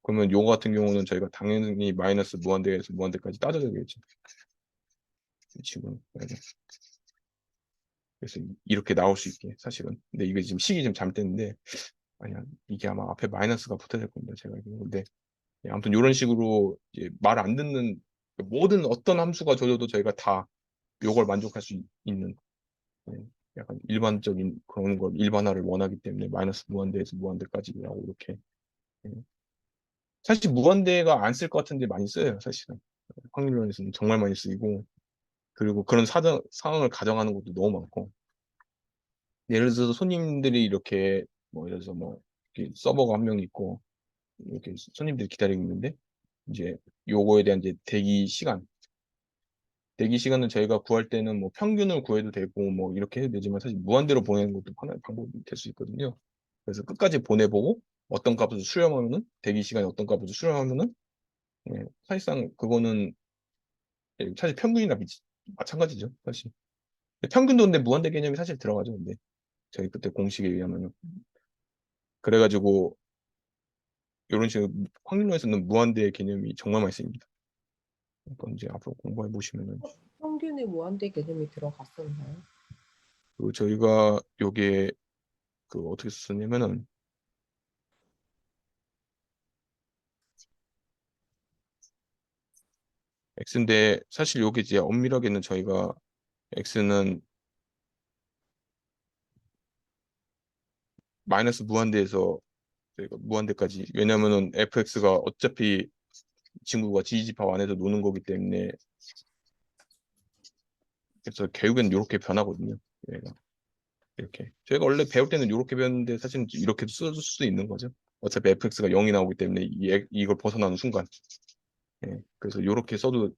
그러면 요거 같은 경우는 저희가 당연히 마이너스 무한대에서 무한대까지 따져야겠죠. 이 친구는. 그래서 이렇게 나올 수 있게 사실은. 근데 이게 지금 식이 좀 잘못됐는데 아니야 이게 아마 앞에 마이너스가 붙어야 될 겁니다. 제가 알기로는. 근데 아무튼 이런 식으로 말 안 듣는 모든 어떤 함수가 줘도 저희가 다 요걸 만족할 수 있는 예, 약간 일반적인 그런 걸 일반화를 원하기 때문에 마이너스 무한대에서 무한대까지라고 이렇게 예. 사실 무한대가 안 쓸 것 같은데 많이 써요 사실은 확률론에서는 정말 많이 쓰이고 그리고 그런 상황을 가정하는 것도 너무 많고 예를 들어서 손님들이 이렇게 뭐 예를 들어서 뭐 이렇게 서버가 한 명 있고 이렇게 손님들이 기다리고 있는데 이제 요거에 대한 이제 대기 시간은 저희가 구할 때는 뭐 평균을 구해도 되고 뭐 이렇게 해도 되지만 사실 무한대로 보내는 것도 하나의 방법이 될 수 있거든요. 그래서 끝까지 보내보고 어떤 값을 수렴하면은 대기 시간에 어떤 값을 수렴하면은 사실상 그거는 사실 평균이나 마찬가지죠. 사실 평균도 근데 무한대 개념이 사실 들어가죠. 근데 저희 그때 공식에 의하면은 그래가지고 이런 식으로 확률론에서는 무한대 개념이 정말 많이 씁니다. 그러니까 이제 앞으로 공부해 보시면은 평균의 무한대 개념이 들어갔었나요? 저희가 요게 어떻게 썼냐면은 x인데 사실 요게 이제 엄밀하게는 저희가 x는 마이너스 무한대에서 저희가 무한대까지 왜냐면은 fx가 어차피 이 친구가 지지집합 안에서 노는 거기 때문에 그래서 결국엔 이렇게 변하거든요. 얘가 이렇게 저희가 원래 배울 때는 이렇게 배웠는데 사실은 이렇게도 쓸 수 있는 거죠. 어차피 fx가 0이 나오기 때문에 이걸 벗어나는 순간 그래서 이렇게 써도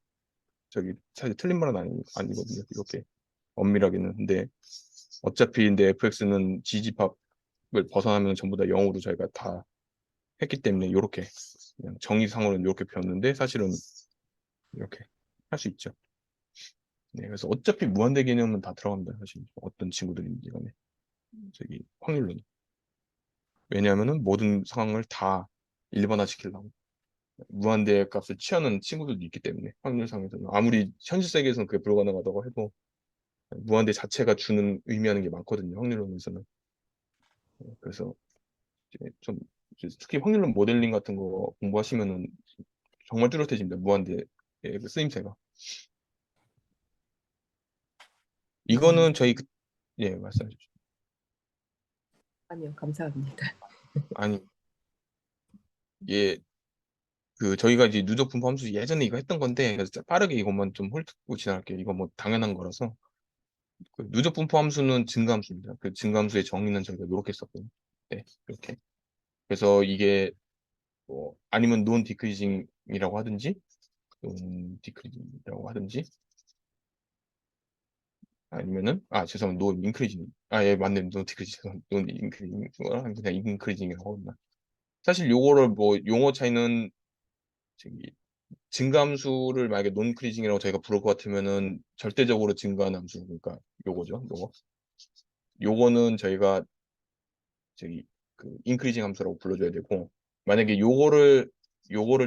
저기 사실 틀린 말은 아니거든요. 이렇게 엄밀하게는 근데 어차피 근데 fx는 지집합을 벗어나면 전부 다 0으로 저희가 다 했기 때문에 이렇게 그냥 정의상으로는 이렇게 배웠는데 사실은 이렇게 할 수 있죠. 네, 그래서 어차피 무한대 개념은 다 들어갑니다. 사실 어떤 친구들인지 간에 저기 확률론 왜냐하면은 모든 상황을 다 일반화시키려고 무한대 값을 취하는 친구들도 있기 때문에 확률상에서는 아무리 현실 세계에서는 그게 불가능하다고 해도 무한대 자체가 주는 의미하는 게 많거든요. 확률론에서는 그래서 이제 좀 이제 특히 확률론 모델링 같은 거 공부하시면은 정말 뚜렷해집니다. 무한대의 그 쓰임새가 이거는 저희 말씀해 주시죠. 아니요, 감사합니다. 아니 예 저희가 이제 누적 분포 함수 예전에 이거 했던 건데 그래서 빠르게 이것만 좀 훑고 지나갈게요. 이거 뭐 당연한 거라서 그 누적 분포 함수는 증가함수입니다. 그 증가함수의 정의는 저희가 이렇게 썼거든요. 네, 이렇게. 그래서 이게 뭐 아니면 논 디크리징이라고 하든지 논 디크리징이라고 하든지 아니면은 죄송합니다. 논 인크리징. 예, 맞네. 논 디크리징. 논 인크리징. 그냥 인크리징이라고 하나. 사실 요거를 뭐 용어 차이는 저기 증가함수를 만약에 논크리징이라고 저희가 부를 것 같으면은 절대적으로 증가하는 함수 그러니까 요거죠. 요거는 저희가 저기 그 인크리징 함수라고 불러줘야 되고 만약에 요거를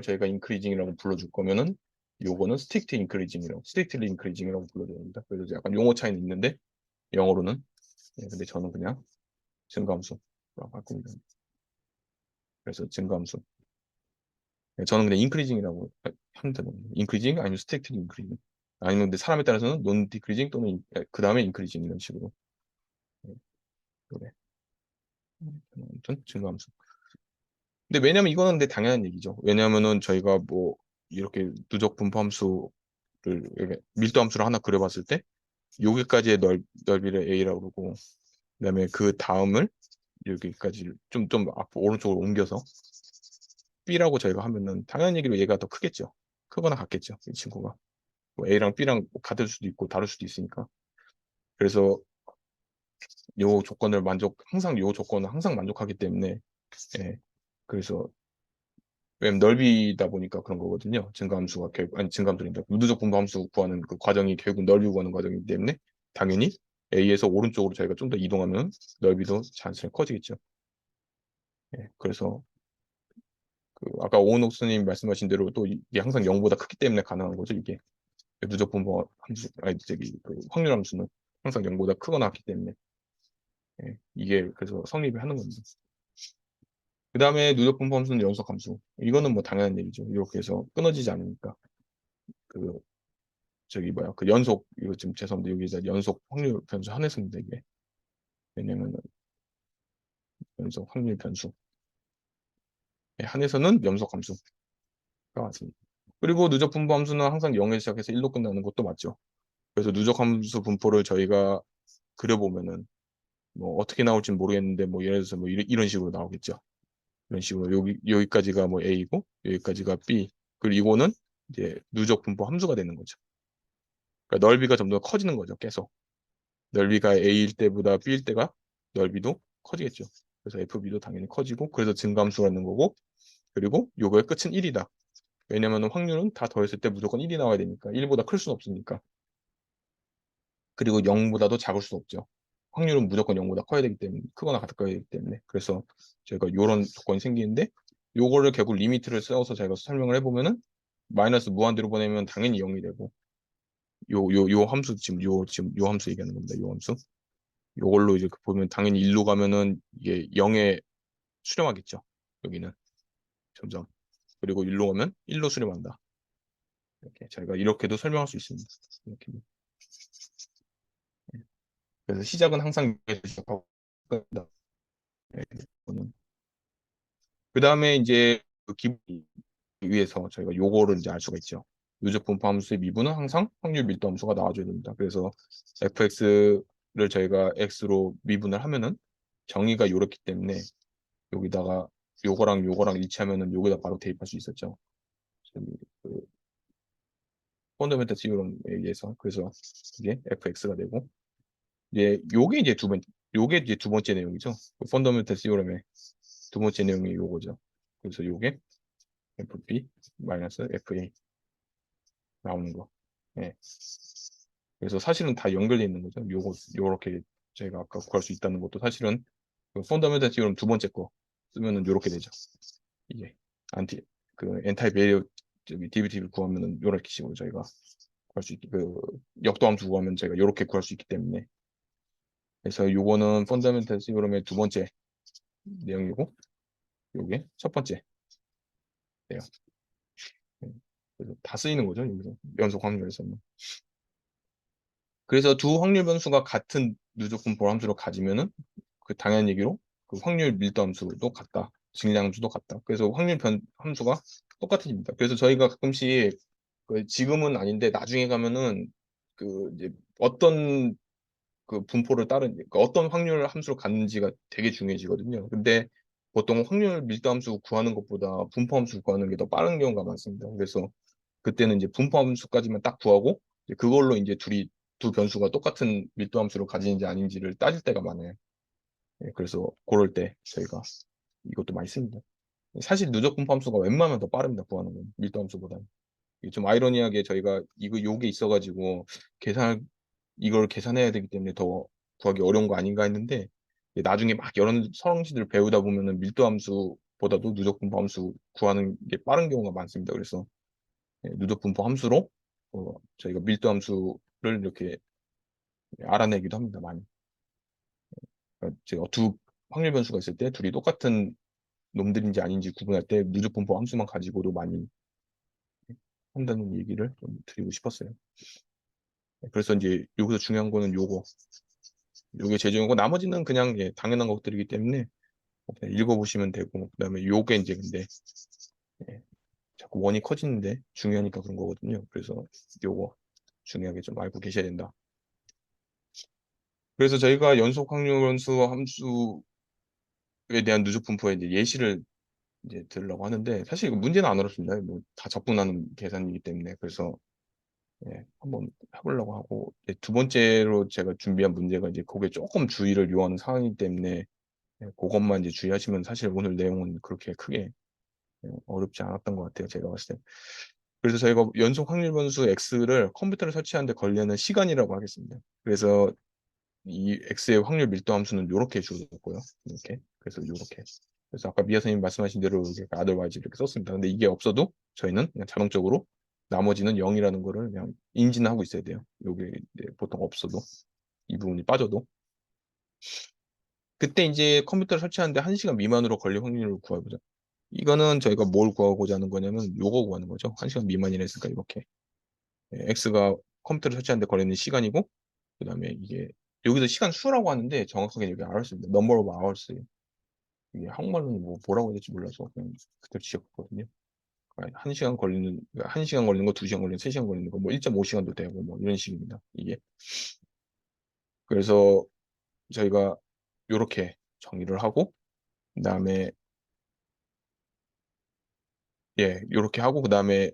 저희가 인크리징이라고 불러줄 거면은 요거는 스틱트 인크리징이라고 불러줘야 됩니다. 그래서 약간 용어 차이는 있는데 영어로는. 근데 저는 그냥 증가함수라고 할 겁니다. 그래서 증가함수. 저는 그냥 인크리징이라고 하면 되는 인크리징 아니면 스택틱 인크리징 아니면 근데 사람에 따라서는 논 디크리징 또는 그 다음에 인크리징 이런 식으로. 그래. 아무튼 증가함수. 근데 왜냐면 이거는 근데 당연한 얘기죠. 왜냐면은 저희가 뭐 이렇게 누적 분포 함수를 이렇게 밀도 함수를 하나 그려봤을 때 여기까지의 넓이를 A라고 그러고 그다음에 그 다음을 여기까지 좀 앞으로 오른쪽으로 옮겨서 B라고 저희가 하면은 당연한 얘기로 얘가 더 크겠죠. 크거나 같겠죠. 이 친구가. 뭐 A랑 B랑 같을 수도 있고 다를 수도 있으니까. 그래서 요 조건을 항상 요 조건은 항상 만족하기 때문에 예. 그래서 왜냐면 넓이다 보니까 그런 거거든요. 증가함수가 결국 아니 증가함수인데 누적 분포함수 구하는 그 과정이 결국 넓이 구하는 과정이기 때문에 당연히 A에서 오른쪽으로 저희가 좀 더 이동하면 넓이도 자연스레 커지겠죠. 예. 그래서 그 아까 오은옥 선생님 말씀하신 대로 또 이게 항상 0보다 크기 때문에 가능한 거죠. 이게 누적 분포 함수 아니 저기 그 확률 함수는 항상 0보다 크거나 같기 때문에 예. 이게 그래서 성립을 하는 겁니다. 그 다음에 누적 분포 함수는 연속 함수. 이거는 뭐 당연한 얘기죠. 이렇게 해서 끊어지지 않으니까. 그 저기 뭐야 그 연속 이거 좀 죄송한데 여기다 연속 확률 변수 한해서입니다 이게. 왜냐면은 연속 확률 변수 한해서는 염속 함수가 맞습니다. 그리고 누적 분포 함수는 항상 0에서 시작해서 1로 끝나는 것도 맞죠. 그래서 누적 함수 분포를 저희가 그려보면은 뭐 어떻게 나올지 모르겠는데 뭐 예를 들어서 뭐 이런 식으로 나오겠죠. 이런 식으로 여기까지가 뭐 A고 여기까지가 B 그리고 이거는 이제 누적 분포 함수가 되는 거죠. 그러니까 넓이가 점점 커지는 거죠. 계속 넓이가 A일 때보다 B일 때가 넓이도 커지겠죠. 그래서 FB도 당연히 커지고 그래서 증감수가 있는 거고 그리고 요거의 끝은 1이다. 왜냐면 확률은 다 더했을 때 무조건 1이 나와야 되니까 1보다 클 수는 없으니까. 그리고 0보다도 작을 수 없죠. 확률은 무조건 0보다 커야 되기 때문에 크거나 같아야 되기 때문에 그래서 저희가 요런 조건이 생기는데 요거를 결국 리미트를 써서 저희가 설명을 해보면은 마이너스 무한대로 보내면 당연히 0이 되고 요 함수 지금 요 함수 얘기하는 겁니다. 요 함수 요걸로 이제 보면 당연히 1로 가면은 이게 0에 수렴하겠죠. 여기는 점점 그리고 1로 가면 1로 수렴한다. 이렇게 저희가 이렇게도 설명할 수 있습니다. 이렇게. 그래서 시작은 항상 시작하고 끝다. 그 다음에 이제 그 기본 위에서 저희가 요거를 이제 알 수가 있죠. 누적 분포 함수의 미분은 항상 확률 밀도 함수가 나와줘야 됩니다. 그래서 fx를 저희가 x로 미분을 하면은 정의가 요렇기 때문에 여기다가 요거랑 일치하면은 여기다 바로 대입할 수 있었죠. 그 펀더멘탈 시그럼에 의해서 그래서 이게 fx가 되고 요게 이제 요게 이제 두 번째 내용이죠. 펀더멘탈 시그럼의 두 번째 내용이 요거죠. 그래서 요게 fp 마이너스 fa 나오는 거. 예. 그래서 사실은 다 연결되어 있는 거죠. 요렇게 저희가 아까 구할 수 있다는 것도 사실은 그 펀더멘탈 시그럼 두 번째 거 쓰면은 요렇게 되죠. 이게 엔타입 베리어 저기 DBT를 구하면은 요렇게 식으로 저희가 구할 수 있게 그 역도함수 구하면 저희가 요렇게 구할 수 있기 때문에 그래서 요거는 펀더멘탈 시그럼의 두 번째 내용이고 요게 첫 번째 네요. 그래서 다 쓰이는 거죠. 여기서 연속 확률에서는. 그래서 두 확률 변수가 같은 누적 분포 함수를 가지면은 그 당연한 얘기로 그 확률 밀도 함수도 같다. 질량 함수도 같다. 그래서 확률 함수가 똑같아집니다. 그래서 저희가 가끔씩 그 지금은 아닌데 나중에 가면은 그 이제 어떤 그 분포를 그러니까 어떤 확률 함수를 갖는지가 되게 중요해지거든요. 근데 보통 확률 밀도 함수 구하는 것보다 분포 함수 구하는 게 더 빠른 경우가 많습니다. 그래서 그때는 이제 분포 함수까지만 딱 구하고 이제 그걸로 이제 두 변수가 똑같은 밀도 함수를 가지는지 아닌지를 따질 때가 많아요. 예, 그래서 그럴 때 저희가 이것도 많이 씁니다. 사실 누적 분포 함수가 웬만하면 더 빠릅니다. 구하는 건 밀도 함수보다. 이게 좀 아이러니하게 저희가 요게 있어가지고 이걸 계산해야 되기 때문에 더 구하기 어려운 거 아닌가 했는데 나중에 막 여러 성질을 배우다 보면은 밀도 함수보다도 누적 분포 함수 구하는 게 빠른 경우가 많습니다. 그래서 누적 분포 함수로 저희가 밀도 함수를 이렇게 알아내기도 합니다, 많이. 그러니까 제가 두 확률 변수가 있을 때 둘이 똑같은 놈들인지 아닌지 구분할 때 누적 분포 함수만 가지고도 많이 한다는 얘기를 좀 드리고 싶었어요. 그래서 이제 여기서 중요한 거는 요게 제일 중요하고 나머지는 그냥 예, 당연한 것들이기 때문에 그냥 읽어보시면 되고 그다음에 요게 이제 근데 예, 자꾸 원이 커지는데 중요하니까 그런 거거든요. 그래서 요거 중요하게 좀 알고 계셔야 된다. 그래서 저희가 연속 확률원수 함수에 대한 누적 분포에 이제 예시를 이제 들으려고 하는데 사실 이거 문제는 안 어렵습니다. 뭐 다 적분하는 계산이기 때문에 그래서 예, 한번 해보려고 하고 두 번째로 제가 준비한 문제가 이제 그게 조금 주의를 요하는 상황이기 때문에 예, 그것만 이제 주의하시면 사실 오늘 내용은 그렇게 크게 예, 어렵지 않았던 것 같아요. 제가 봤을 때. 그래서 저희가 연속 확률 변수 x를 컴퓨터를 설치하는데 걸리는 시간이라고 하겠습니다. 그래서 이 x의 확률 밀도 함수는 이렇게 주어졌고요. 이렇게. 그래서 이렇게. 그래서 아까 미아 선생님 말씀하신 대로 이렇게 otherwise 이렇게 썼습니다. 근데 이게 없어도 저희는 그냥 자동적으로 나머지는 0이라는 거를 그냥 인지는 하고 있어야 돼요. 요게 이제 보통 없어도 이 부분이 빠져도 그때 이제 컴퓨터를 설치하는데 1시간 미만으로 걸릴 확률을 구해보자. 이거는 저희가 뭘 구하고자 하는 거냐면 요거 구하는 거죠. 1시간 미만이라 했으니까 이렇게 x가 컴퓨터를 설치하는데 걸리는 시간이고 그 다음에 이게 여기서 시간 수라고 하는데 정확하게 여기 hours입니다. number of hours. 이게 한국말로는 뭐라고 해야 될지 몰라서 그냥 그대로 지었거든요. 1시간 걸리는, 1시간 걸리는 거, 2시간 걸리는 거, 3시간 걸리는 거, 뭐 1.5시간도 되고 뭐 이런 식입니다. 이게. 그래서 저희가 요렇게 정의를 하고 그다음에 예, 요렇게 하고 그다음에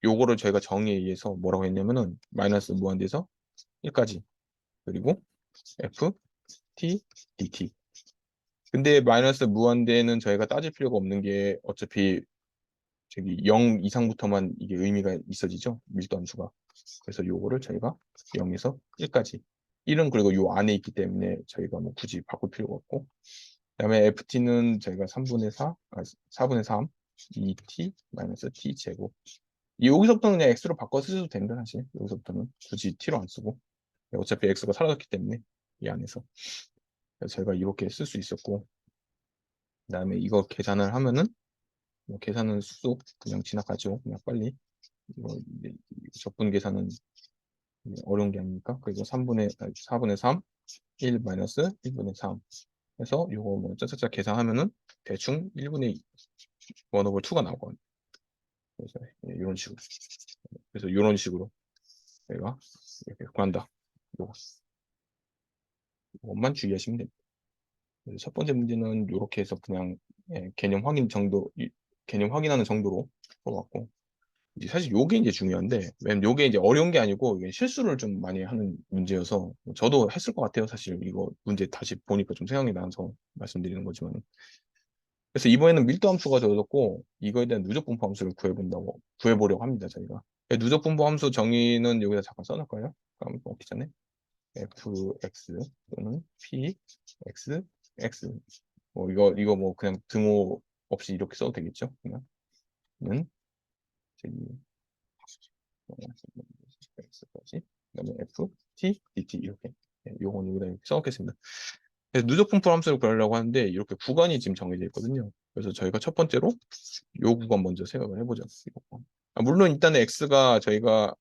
요거를 저희가 정의에 의해서 뭐라고 했냐면은 마이너스 무한대에서 1까지 그리고 f t dt. 근데 마이너스 무한대는 저희가 따질 필요가 없는 게 어차피 저기 0 이상부터만 이게 의미가 있어지죠. 밀도 함수가. 그래서 요거를 저희가 0에서 1까지. 1은 그리고 요 안에 있기 때문에 저희가 뭐 굳이 바꿀 필요가 없고. 그다음에 ft는 저희가 3분의 4, 4분의 3, 2t 마이너스 t 제곱. 여기서부터는 그냥 x로 바꿔 쓰셔도 됩니다, 사실. 여기서부터는 굳이 t로 안 쓰고. 어차피 x가 사라졌기 때문에 이 안에서. 그래서 저희가 이렇게 쓸 수 있었고. 그다음에 이거 계산을 하면은 뭐 계산은 쑥 그냥 지나가죠. 그냥 빨리. 이거 이제 적분 계산은 어려운 게 아니니까. 그래서 4분의 3, 1 마이너스 1분의 3 해서 요거 뭐 짜짜짜 계산하면은 대충 1분의 1 오버 2가 나오거든요. 그래서 이런 식으로. 그래서 이런 식으로 내가 이렇게 구한다. 요것만 주의하시면 됩니다. 그래서 첫 번째 문제는 이렇게 해서 그냥 개념 확인 정도, 개념 확인하는 정도로 풀어왔고 이제 사실 요게 이제 중요한데 왜냐면 요게 이제 어려운 게 아니고 이게 실수를 좀 많이 하는 문제여서 저도 했을 것 같아요. 사실 이거 문제 다시 보니까 좀 생각이 나서 말씀드리는 거지만 그래서 이번에는 밀도 함수가 주어졌고 이거에 대한 누적 분포 함수를 구해보려고 합니다. 저희가 누적 분포 함수 정의는 여기다 잠깐 써놓을까요? 까먹기 전에 fx 또는 px x 뭐 이거 뭐 그냥 등호 없이 이렇게 써도 되겠죠? 그냥 는 저기 x까지 그다음에 f t dt 이렇게 요건 여기다 이렇게 써놓겠습니다. 그래서 누적 분포 함수를 구하려고 하는데 이렇게 구간이 지금 정해져 있거든요. 그래서 저희가 첫 번째로 요 구간 먼저 생각을 해보죠. 물론 일단은 x가 저희가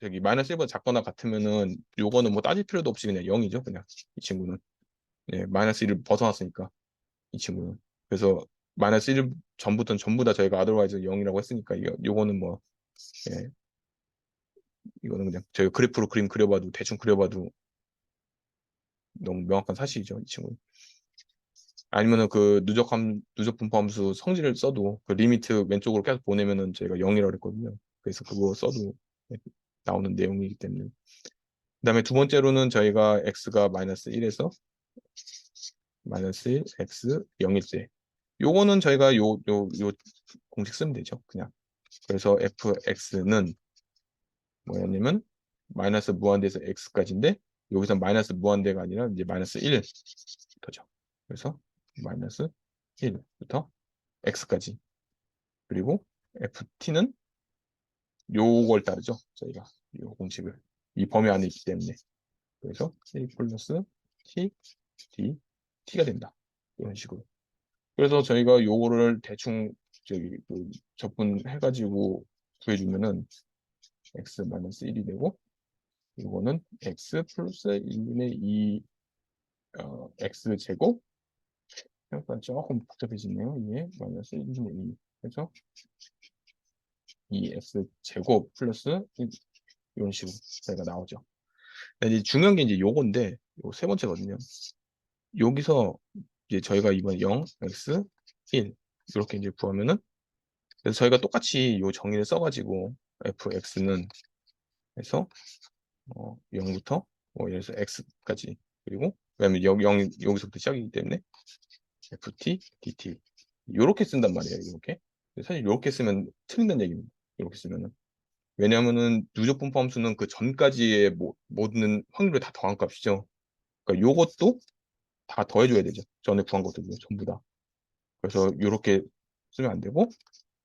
저기 마이너스 1보다 작거나 같으면은 요거는 뭐 따질 필요도 없이 그냥 0이죠. 그냥 이 친구는 마이너스 1을 벗어났으니까 이 친구는 그래서 마이너스 1 전부터는 전부 다 저희가 otherwise 0이라고 했으니까 요거는 뭐 예, 이거는 그냥 저희가 그래프로 그림 그려봐도 대충 그려봐도 너무 명확한 사실이죠. 이 친구는. 아니면은 그 누적 분포 함수 성질을 써도 그 리미트 왼쪽으로 계속 보내면은 저희가 0이라고 했거든요. 그래서 그거 써도 나오는 내용이기 때문에. 그다음에 두 번째로는 저희가 x가 마이너스 1에서 마이너스 1, x 0일 때 요거는 저희가 요 공식 쓰면 되죠. 그냥. 그래서 fx는 뭐였냐면 마이너스 무한대에서 x까지인데 여기서 마이너스 무한대가 아니라 이제 마이너스 1부터죠. 그래서 마이너스 1부터 x까지 그리고 ft는 요걸 따르죠. 저희가 요 공식을 이 범위 안에 있기 때문에. 그래서 1 플러스 t, d, t가 된다. 이런 식으로. 그래서 저희가 요거를 대충 저기 적분해가지고 구해주면은 x 마이너스 1이 되고, 이거는 x 플러스 1분의 2 x 제곱, 약간 조금 복잡해지네요. 이게 마이너스 1분의 2. 그래서 2x 제곱 플러스 이런 식으로 저희가 나오죠. 이제 중요한 게 이제 요건데, 요 세 번째거든요. 여기서 이제 저희가 이번 0, x, 1 이렇게 이제 구하면은, 그래서 저희가 똑같이 요 정의를 써가지고 fx는 해서 0부터 예를 들어서 x까지, 그리고 왜냐면 여기서부터 시작이기 때문에 ft, dt 이렇게 쓴단 말이에요. 이렇게. 사실 이렇게 쓰면 틀린다는 얘기입니다. 이렇게 쓰면은. 왜냐면은 누적 분포 함수는 그 전까지의 모든 확률을 다 더한 값이죠. 그러니까 요것도 다 더해줘야 되죠. 전에 구한 것들도 전부 다. 그래서 이렇게 쓰면 안 되고,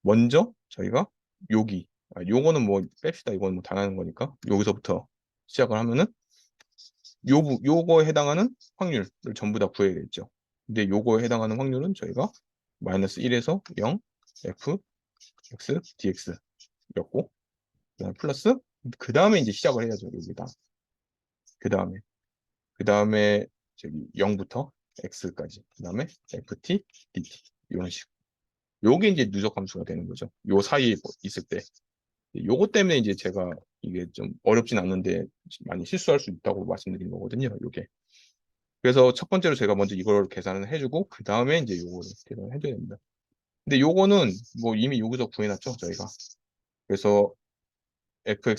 먼저 저희가 요거는 뭐 뺍시다. 이건 뭐 당하는 거니까 여기서부터 시작을 하면은 요거에 해당하는 확률을 전부 다 구해야겠죠. 근데 요거에 해당하는 확률은 저희가 마이너스 1에서 0, f, x, dx였고, 그다음 플러스, 그 다음에 이제 시작을 해야죠. 여기다. 그 다음에 저기 0부터 x까지, 그 다음에 ft, dt 이런 식으로. 요게 이제 누적 함수가 되는 거죠. 요 사이에 뭐 있을 때. 요것 때문에 이제 제가 이게 좀 어렵진 않는데 많이 실수할 수 있다고 말씀드린 거거든요. 요게. 그래서 첫 번째로 제가 먼저 이걸 계산을 해주고, 그 다음에 이제 요거를 계산을 해줘야 됩니다. 근데 요거는 뭐 이미 여기서 구해놨죠, 저희가. 그래서 아까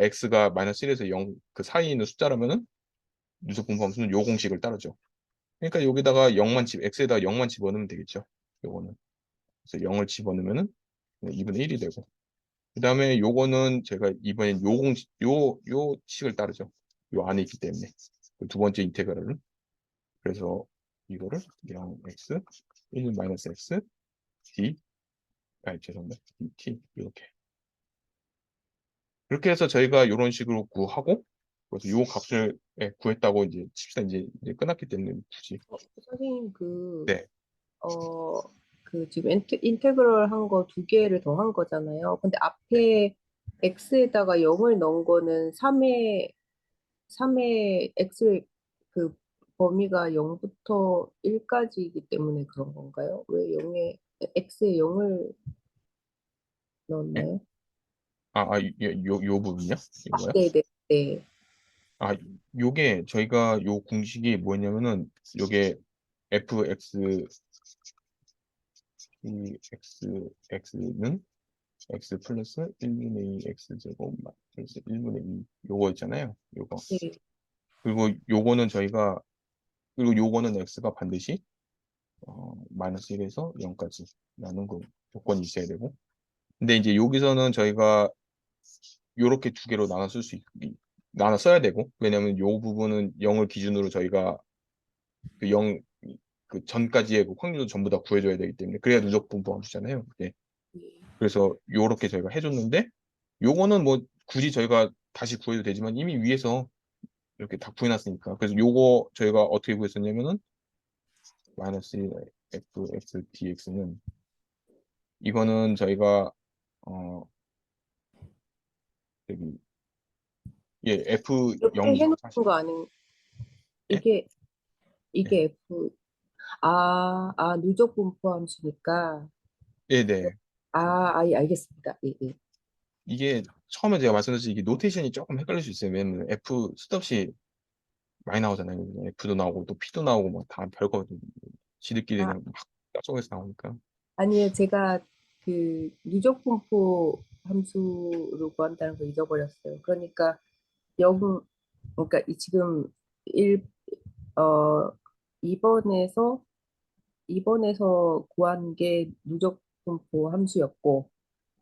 x가 마이너스 1에서 0 그 사이에 있는 숫자라면은 누적 분포 함수는 요 공식을 따르죠. 그러니까 여기다가 0만 x에다가 0만 집어넣으면 되겠죠. 요거는. 그래서 0을 집어넣으면은 2분의 1이 되고. 그 다음에 요거는 제가 이번엔 요 식을 따르죠. 요 안에 있기 때문에. 그두 번째 인테그랄은. 그래서 이거를 0x, 1 마이너스 x, d, 죄송합니다. dt, 이렇게. 그렇게 해서 저희가 이런 식으로 구하고, 그래서 요 값을 구했다고 이제 칩시다. 이제 끝났기 때문에 굳이. 선생님 네. 지금 인테그럴 한 거 두 개를 더한 거잖아요. 근데 앞에 x에다가 0을 넣은 거는 3의 x 그 범위가 0부터 1까지이기 때문에 그런 건가요? 왜 x에 0을 네? 넣었나요? 요 부분이요? 이거요? 네네 네. 아, 요게 저희가 요 공식이 뭐냐면은, 요게 fx, x는 x 플러스 1분의 2 x 제곱 플러스 1분의 2 요거 있잖아요. 요거. 네. 그리고 요거는 저희가, 그리고 요거는 x가 반드시 마이너스 1에서 0까지 라는 그 조건이 있어야 되고. 근데 이제 여기서는 저희가 요렇게 두 개로 나눠 써야 되고, 왜냐면 요 부분은 0을 기준으로 저희가 그 0, 그 전까지의 그 확률도 전부 다 구해줘야 되기 때문에, 그래야 누적 분포함수잖아요. 그게. 그래서 요렇게 저희가 해줬는데, 요거는 뭐 굳이 저희가 다시 구해도 되지만 이미 위에서 이렇게 다 구해놨으니까. 그래서 요거 저희가 어떻게 구했었냐면은 마이너스 1 fx dx는, 이거는 저희가 어 여기 이렇게 f0이죠 해놓은 사실. 거 아닌 예? 이게 예. 이게 누적 분포 함수니까. 예, 네. 알겠습니다. 예, 예. 이게 처음에 제가 말씀드렸듯이 이게 노테이션이 조금 헷갈릴 수 있어요. 왜냐면 f 쓸데없이 많이 나오잖아요. f도 나오고 또 p도 나오고 뭐 다 별거, 지들끼리 아, 그냥 막 짜쪽에서 나오니까. 아니요. 제가 그 누적 분포 함수로 구한다는 거 잊어버렸어요. 그러니까 0, 그러니까 지금 1, 어, 2번에서 구한 게 누적 분포 함수였고,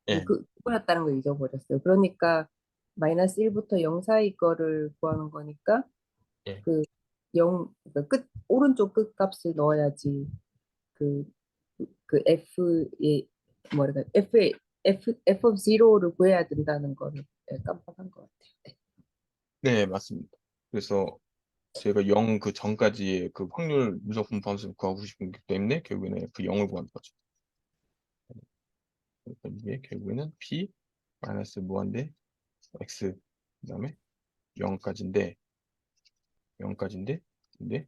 예, 그거였다는 걸 잊어버렸어요. 그러니까 마이너스 1부터 0 사이 거를 구하는 거니까 예. 그 그러니까 오른쪽 끝 값을 넣어야지 그, F의 뭐랄까 F of 0를 구해야 된다는 거를 깜빡한 것 같아요. 네. 네, 맞습니다. 그래서 제가 0 그 전까지의 그 확률 누적 분포함수를 구하고 싶은 기 때문에 결국에는 그 0을 구하는 거죠. 그러니까 이게 결국에는 p 마이너스 무한대 x 그다음에 0까지인데 근데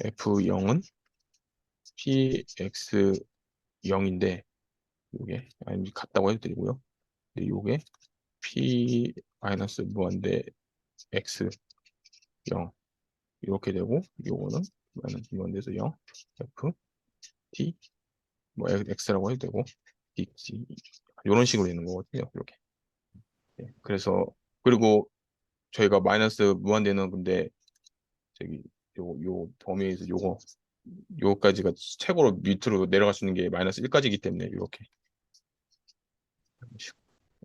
f0은 px 0인데 요게 아니 같다고 해도 되고요. 근데 요게 p 마이너스 무한대 x 0 이렇게 되고 요거는 마이너스 무한대에서 0 f t 뭐 x라고 해도 되고 dt 이런 식으로 되는 거거든요. 이렇게. 네, 그래서 그리고 저희가 마이너스 무한대는 근데 저기 요 범위에서 요거까지가 최고로 밑으로 내려갈 수 있는 게 마이너스 1까지이기 때문에 이렇게.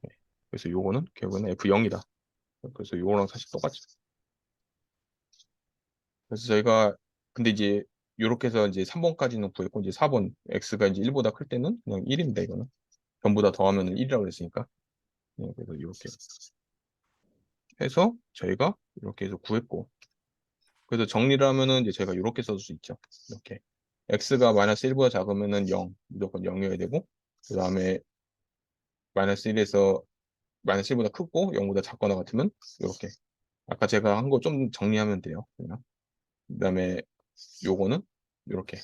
네, 그래서 요거는 결국은 f0이다. 그래서 요거랑 사실 똑같죠. 그래서 저희가 근데 이제 요렇게 해서 이제 3번까지는 구했고 이제 4번 x가 이제 1보다 클 때는 그냥 1입니다. 이거는 전부 다 더하면 1이라고 그랬으니까. 네, 그래서 이렇게 해서 저희가 이렇게 해서 구했고 그래서 정리를 하면은 이제 제가 이렇게 써줄 수 있죠. 이렇게 x가 마이너스 1보다 작으면은 0 무조건 0이어야 되고 그 다음에 마이너스 1에서 마이너스 1보다 크고 0보다 작거나 같으면 이렇게 아까 제가 한 거 좀 정리하면 돼요. 그냥 그 다음에 요거는 이렇게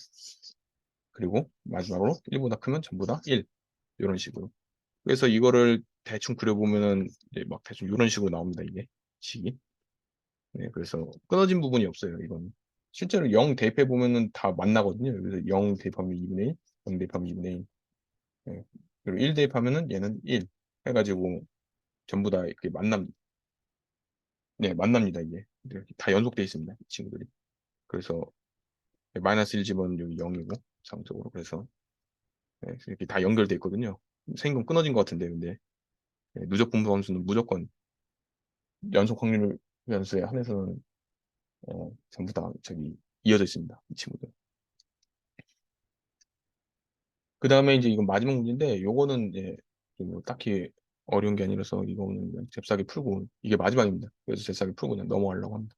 그리고 마지막으로 1보다 크면 전부 다 1 이런 식으로 그래서 이거를 대충 그려보면은 이제 막 대충 이런 식으로 나옵니다. 이게 식이 네, 그래서 끊어진 부분이 없어요. 이건 실제로 0 대입해 보면은 다 만나거든요. 그래서 0 대입하면 2분의 1, 0 대입하면 2분의 1. 네. 그리고 1 대입하면은 얘는 1 해가지고 전부 다 이렇게 네, 만납니다. 이게 이렇게 다 연속돼 있습니다. 이 친구들이. 그래서 마이너스 1 집은 여기 0이고 상적으로 그래서 네, 이렇게 다 연결돼 있거든요. 생긴 끊어진 것 같은데 근데 네, 누적 분포 함수는 무조건 연속 확률 변수에 한해서는 전부 다 저기 이어져 있습니다. 이 친구들. 그 다음에 이제 이건 마지막 문제인데 요거는 이제 뭐 딱히 어려운 게 아니라서 이거는 그냥 잽싸게 풀고 이게 마지막입니다. 그래서 잽싸게 풀고 그냥 넘어가려고 합니다.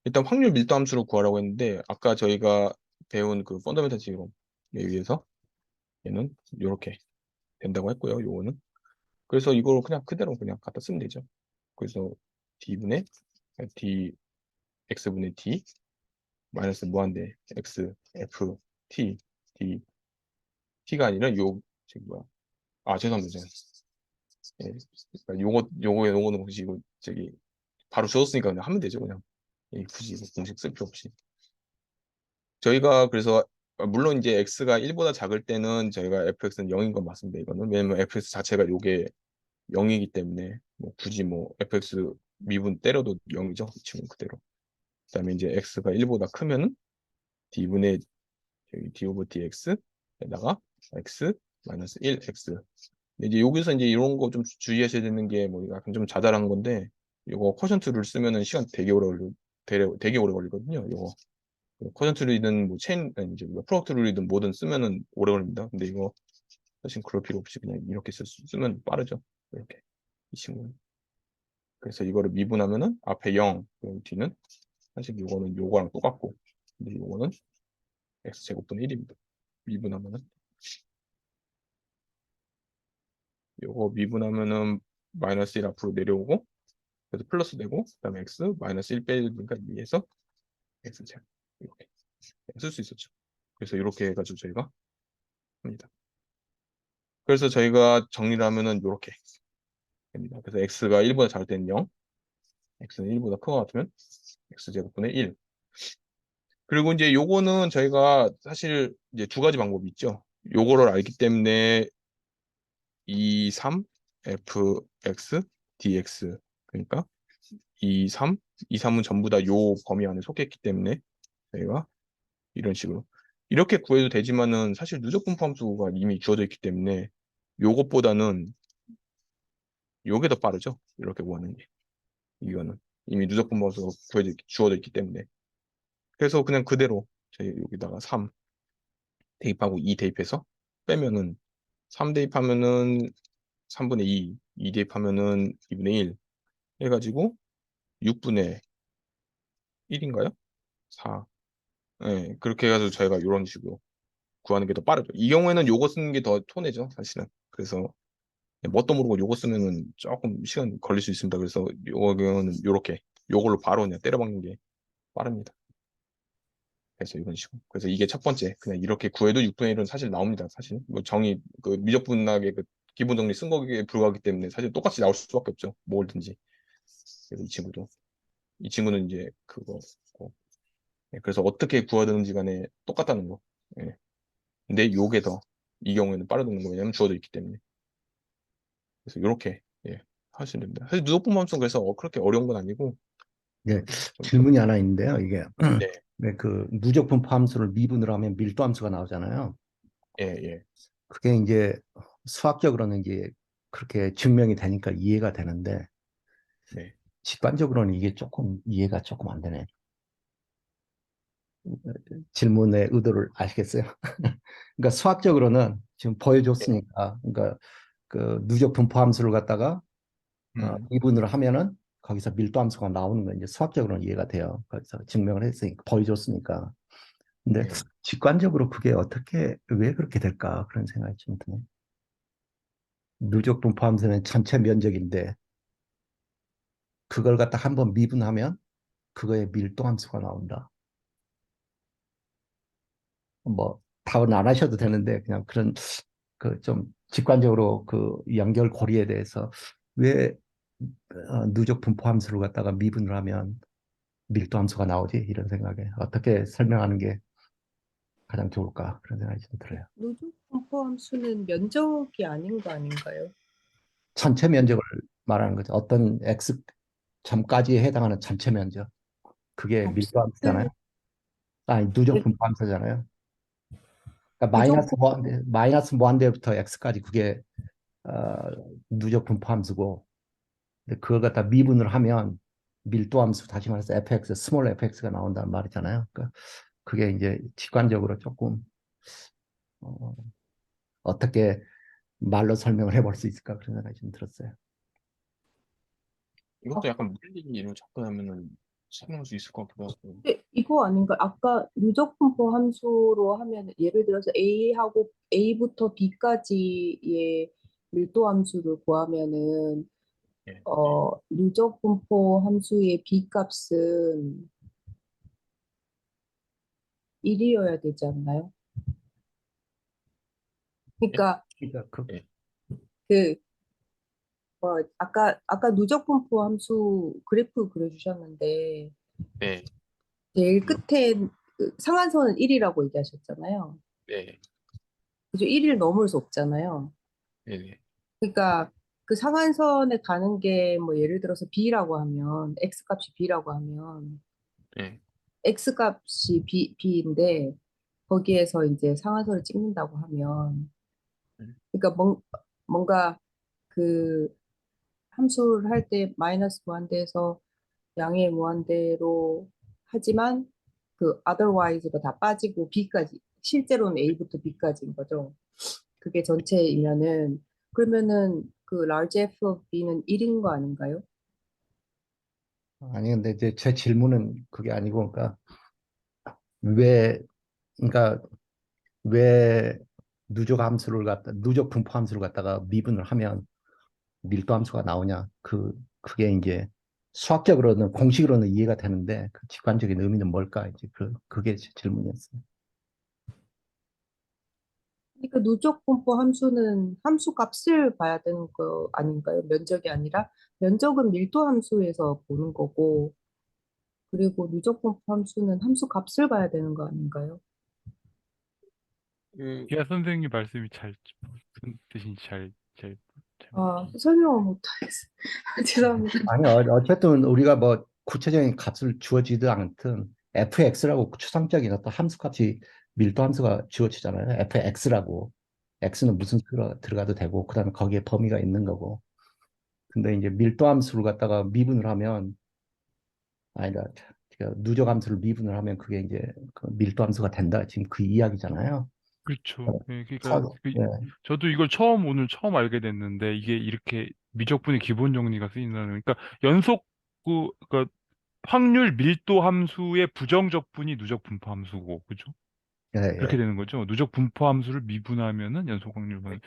일단 확률 밀도 함수를 구하라고 했는데 아까 저희가 배운 그 펀더멘탈 지름에 의해서 얘는 이렇게 된다고 했고요. 요거는 그래서 이걸 그냥 그대로 그냥 갖다 쓰면 되죠. 그래서 d분의 d x분의 d 마이너스 무한대 x f t d t가 아니라 요 지금 뭐야 죄송합니다. 예, 그러니까 요거는 혹시 이거 저기 바로 주었으니까 그냥 하면 되죠 그냥 굳이 이거 공식 쓸 필요 없이 저희가 그래서 물론 이제 x가 1보다 작을 때는 저희가 fx는 0인 건 맞습니다 이거는 왜냐면 fx 자체가 요게 0이기 때문에 뭐 굳이 뭐 fx 미분 때려도 0이죠 이 친구 그대로 그다음에 이제 x가 1보다 크면은 d분의 저기 d 오버 dx에다가 x 마이너스 1x 이제 여기서 이제 이런 거 좀 주의하셔야 되는 게 뭐 약간 좀 자잘한 건데 이거 쿼션트를 쓰면은 시간 되게 오래 걸리거든요. 이거 쿼션트 룰이든 뭐 체인 아니 이제 프로덕트 룰이든 뭐든 쓰면은 오래 걸립니다. 근데 이거 사실 그럴 필요 없이 그냥 이렇게 쓰면 빠르죠. 이렇게 이 친구는. 그래서 이거를 미분하면은 앞에 0 그리고 뒤는 사실 이거는 요거랑 똑같고 근데 요거는 x 제곱분의 1입니다. 미분하면은 요거 미분하면은 마이너스 1 앞으로 내려오고 그래서 플러스 되고 그다음에 x 마이너스 1 빼니까 2에서 x 제곱 이렇게 쓸 수 있었죠. 그래서 이렇게 해가지고 저희가 합니다. 그래서 저희가 정리를 하면은 이렇게 됩니다. 그래서 x가 1보다 작을 때는 0, x는 1보다 큰 것 같으면 x 제곱분의 1. 그리고 이제 요거는 저희가 사실 이제 두 가지 방법이 있죠. 요거를 알기 때문에 2, 3, fx, dx 그러니까 2, 3, 2, 3은 전부 다 요 범위 안에 속했기 때문에 저희가 이런 식으로 이렇게 구해도 되지만은 사실 누적 분포 함수가 이미 주어져 있기 때문에 요것보다는 요게 더 빠르죠. 이렇게 구하는 게 이거는 이미 누적 분포 함수가 주어져 있기 때문에 그래서 그냥 그대로 저희 여기다가 3 대입하고 2 대입해서 빼면은 3 대입하면은 3분의 2, 2 대입하면은 2분의 1 해가지고 6분의 1인가요? 4. 예, 그렇게 해가지고 저희가 이런 식으로 구하는 게 더 빠르죠. 이 경우에는 요거 쓰는 게 더 톤이죠, 사실은. 그래서 뭣도 모르고 요거 쓰면은 조금 시간 걸릴 수 있습니다. 그래서 요거는 요렇게 요걸로 바로 그냥 때려박는 게 빠릅니다. 그래서 이런 식으로. 그래서 이게 첫 번째. 그냥 이렇게 구해도 6분의 1은 사실 나옵니다. 사실. 뭐 정의, 그 미적분학의 그 기본 정리 쓴 거기에 불과하기 때문에 사실 똑같이 나올 수밖에 없죠. 뭐든지. 그래서 이 친구는 이제 그거. 예, 그래서 어떻게 구해야 되는지 간에 똑같다는 거. 예. 근데 요게 더, 이 경우에는 빠르다는 거. 왜냐면 주어져 있기 때문에. 그래서 요렇게, 예, 하시면 됩니다. 사실 누적분 함수는 그래서 그렇게 어려운 건 아니고, 예, 좀, 질문이 하나 있는데요. 이게 네, 왜 그 누적 분포 함수를 미분을 하면 밀도 함수가 나오잖아요. 예, 예, 그게 이제 수학적으로는 이제 그렇게 증명이 되니까 이해가 되는데 네. 직관적으로는 이게 조금 이해가 조금 안 되네. 질문의 의도를 아시겠어요? 그러니까 수학적으로는 지금 예. 보여줬으니까, 그러니까 그 누적 분포 함수를 갖다가 미분을 하면은 거기서 밀도 함수가 나오는 건 이제 수학적으로는 이해가 돼요. 거기서 증명을 했으니까, 보여줬으니까. 근데 예. 직관적으로 그게 어떻게, 왜 그렇게 될까? 그런 생각이 좀 드네. 누적 분포 함수는 전체 면적인데, 그걸 갖다 한번 미분하면 그거의 밀도 함수가 나온다. 뭐, 답은 안 하셔도 되는데, 그냥 그런, 그 좀 직관적으로 그 연결고리에 대해서 왜 누적 분포 함수를 갖다가 미분을 하면 밀도 함수가 나오지? 이런 생각에 어떻게 설명하는 게 가장 좋을까? 그런 생각이 좀 들어요. 누적 분포 함수는 면적이 아닌 거 아닌가요? 전체 면적을 말하는 거죠. 어떤 x 점까지에 해당하는 전체 면적. 그게 밀도 함수잖아요. 값을 아니, 누적 분포 함수잖아요. 그러니까 누적 마이너스 무한대부터 x까지 그게 어, 누적 분포 함수고, 근데 그걸 갖다 미분을 하면 밀도 함수, 다시 말해서 fx, 스몰 fx가 나온다는 말이잖아요. 그러니까 그게 이제 직관적으로 조금 어, 어떻게 말로 설명을 해볼 수 있을까 그런 생각이 좀 들었어요. 이것도 약간 물리 이론 접근하면은 설명할 수 있을 것 같기도 하고. 이거 아닌가? 아까 누적 분포 함수로 하면 예를 들어서 A하고 A부터 B까지의 밀도 함수를 구하면은 예. 누적 분포 함수의 B 값은 1이어야 되지 않나요? 예? 그러니까 그러니까 예. 그 아까 누적 분포 함수 그래프 그려주셨는데 네. 제일 끝에 그 상한선은 1이라고 얘기하셨잖아요. 네. 그죠? 1을 넘을 수 없잖아요. 네. 네. 그러니까 그 상한선에 가는 게 뭐 예를 들어서 B라고 하면 X 값이 B라고 하면 네. X 값이 B인데 거기에서 이제 상한선을 찍는다고 하면 그러니까 뭔가 그 함수를 할 때 마이너스 무한대에서 양의 무한대로 하지만 그 otherwise가 다 빠지고 B까지 실제로는 A부터 B까지인 거죠. 그게 전체이면은 그러면은 그 large f of b는 1인 거 아닌가요? 아니 근데 이제 제 질문은 그게 아니고 그러니까 왜 그러니까 왜 누적 분포 함수를 갖다가 미분을 하면 밀도 함수가 나오냐 그게 이제 수학적으로는 공식으로는 이해가 되는데 그 직관적인 의미는 뭘까 이제 그게 제 질문이었어요. 그러니까 누적 분포 함수는 함수 값을 봐야 되는 거 아닌가요? 면적이 아니라 면적은 밀도 함수에서 보는 거고 그리고 누적 분포 함수는 함수 값을 봐야 되는 거 아닌가요? 그, 기아 선생님 말씀이 무슨 뜻인지 잘 모르겠어요. 설명을 못하겠어요. 죄송합니다. 아니 어쨌든 우리가 뭐 구체적인 값을 주어지도 않든 fx라고 추상적인 어떤 함수값이 밀도 함수가 주어지잖아요. fx라고 x는 무슨 수가 들어가도 되고 그다음에 거기에 범위가 있는 거고. 근데 이제 밀도 함수를 갖다가 미분을 하면 아니다. 그 누적 함수를 미분을 하면 그게 이제 그 밀도 함수가 된다. 지금 그 이야기잖아요. 그렇죠. 예, 그러니까 서로 예. 저도 이걸 오늘 처음 알게 됐는데 이게 이렇게 미적분의 기본 정리가 쓰인다는, 그러니까 연속 그러니까 확률 밀도 함수의 부정적분이 누적 분포 함수고, 그죠? 예, 그렇게 예, 되는 거죠. 누적 분포 함수를 미분하면은 연속 확률분,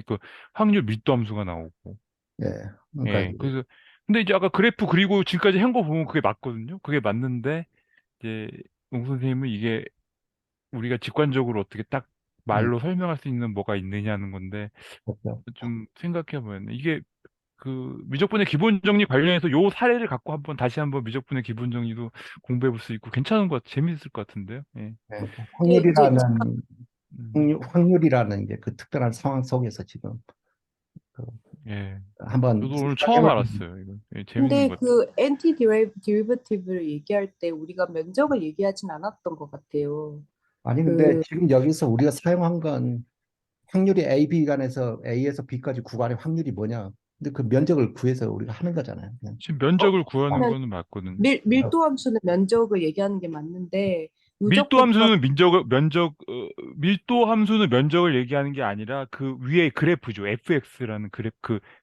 그 확률 밀도 함수가 나오고. 예. 그러니까 예. 그래서 근데 이제 아까 그래프 그리고 지금까지 한 거 보면 그게 맞거든요. 그게 맞는데 이제 웅 선생님은 이게 우리가 직관적으로 어떻게 딱 음, 말로 설명할 수 있는 뭐가 있느냐는 건데 그렇죠. 좀 생각해 보면 이게 그 미적분의 기본 정리 관련해서 요 사례를 갖고 한번 다시 한번 미적분의 기본 정리도 공부해 볼 수 있고 괜찮은 것 재밌을 것 같은데요. 예. 예. 근데 이제 음, 확률이라는 게 그 특별한 상황 속에서 지금 그 예. 한번 저도 오늘 처음 설명을 알았어요. 이거 예, 재밌는 근데 것 같아요. 그 엔티 디리버티브를 얘기할 때 우리가 면적을 얘기하진 않았던 것 같아요. 아니 근데 그 지금 여기서 우리가 사용한 건 확률이 A, B 간에서 A에서 B까지 구간의 확률이 뭐냐? 근데 그 면적을 구해서 우리가 하는 거잖아요. 그냥. 지금 면적을 구하는 그러면 거는 맞거든요. 밀도 함수는 면적을 얘기하는 게 맞는데 누적 밀도 분포 함수는 밀도 함수는 면적을 얘기하는 게 아니라 그 위에 그래프죠. fx라는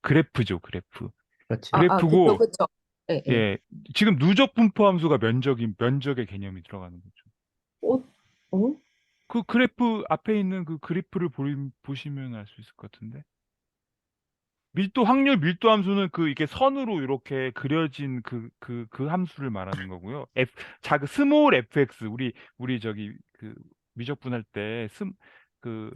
그래프죠. 그래프. 그쵸 그래프고, 그쵸. 예, 예. 예. 지금 누적 분포 함수가 면적의 개념이 들어가는 거죠. 어? 어? 그 그래프 앞에 있는 그 그래프를 보시면 알 수 있을 것 같은데. 확률 밀도 함수는 그 이게 선으로 이렇게 그려진 그 함수를 말하는 거고요. 스몰 fx, 우리 저기 그 미적분할 때 그,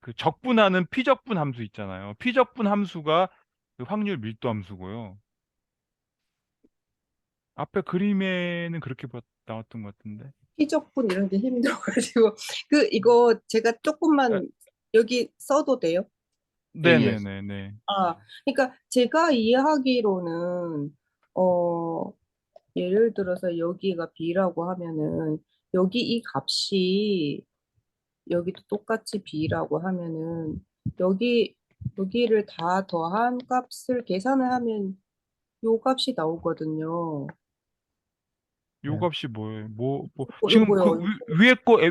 그 적분하는 피적분 함수 있잖아요. 피적분 함수가 그 확률 밀도 함수고요. 앞에 그림에는 그렇게 나왔던 것 같은데. 피적분 이런 게 힘들어가지고 이거 제가 아, 조금만 여기 써도 돼요? 예, 예. 네네네네. 그러니까 제가 이해하기로는 어 예를 들어서 여기가 B라고 하면은 여기 이 값이 여기도 똑같이 B라고 하면은 여기 여기를 다 더한 값을 계산을 하면 요 값이 나오거든요. 요 예. 값이 뭐예요? 지금 그 요거요.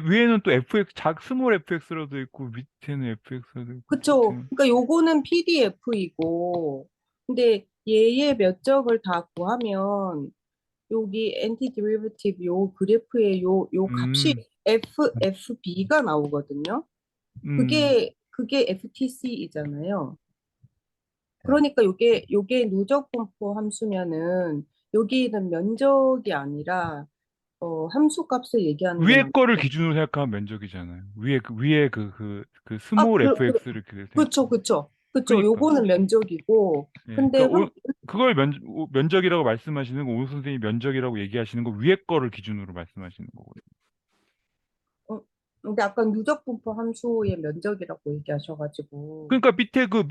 위에는 또 fx, 스몰 fx라도 있고, 밑에는 fx라도 있고, 그쵸. 밑에는. 그러니까 요거는 PDF이고 근데 얘의 면적을 다 구하면 여기 엔티 디리버티브 요 그래프의 요 값이 음, FB가 나오거든요. 음, 그게 FTC이잖아요. 예. 그러니까 요게 누적 분포 함수면은 여기는 면적이 아니라 함수 값을 얘기하는 게 위에 맞는 거를 거. 기준으로 생각하면 면적이잖아요. 위에 그 스몰 fx를 그쵸, 생각하면. 그쵸. 그쵸. 그러니까. 요거는 면적이고 예, 근데 그러니까 그걸 면적이라고 말씀하시는 거, 오 선생님이 면적이라고 얘기하시는 거 위에 거를 기준으로 말씀하시는 거거든요. 어, 근데 아까 누적 분포 함수의 면적이라고 얘기하셔가지고 그러니까 밑에 그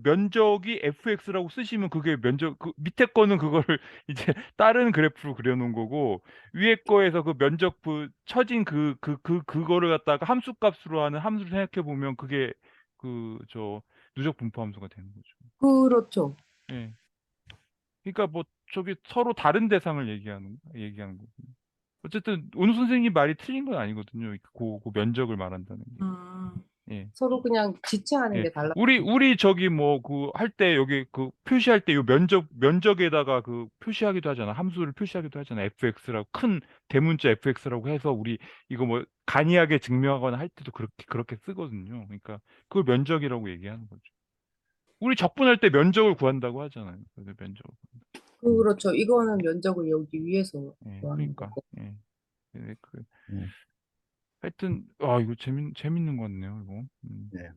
면적이 fx라고 쓰시면 그게 그 밑에 거는 그거를 이제 다른 그래프로 그려놓은 거고, 위에 거에서 그 면적 쳐진 그거를 갖다가 함수값으로 하는 함수를 생각해 보면 그게 저 누적 분포 함수가 되는 거죠. 그렇죠. 예. 그러니까 뭐 저기 서로 다른 대상을 얘기하는 거거든요. 어쨌든 온 선생님 말이 틀린 건 아니거든요. 그 면적을 말한다는 게. 음, 예. 서로 그냥 지칭하는 예. 게 달라. 우리 저기 뭐 그 할 때 여기 그 표시할 때 요 면적에다가 그 표시하기도 하잖아. 함수를 표시하기도 하잖아. fx라고 큰 대문자 fx라고 해서 우리 이거 뭐 간이하게 증명하거나 할 때도 그렇게 쓰거든요. 그러니까 그걸 면적이라고 얘기하는 거죠. 우리 적분할 때 면적을 구한다고 하잖아요. 그래서 면적을. 그렇죠. 이거는 면적을 여기 위에서 예. 구하는 그러니까. 거고. 예. 예, 음, 하여튼 이거 재밌는 것 같네요. 이거. 네.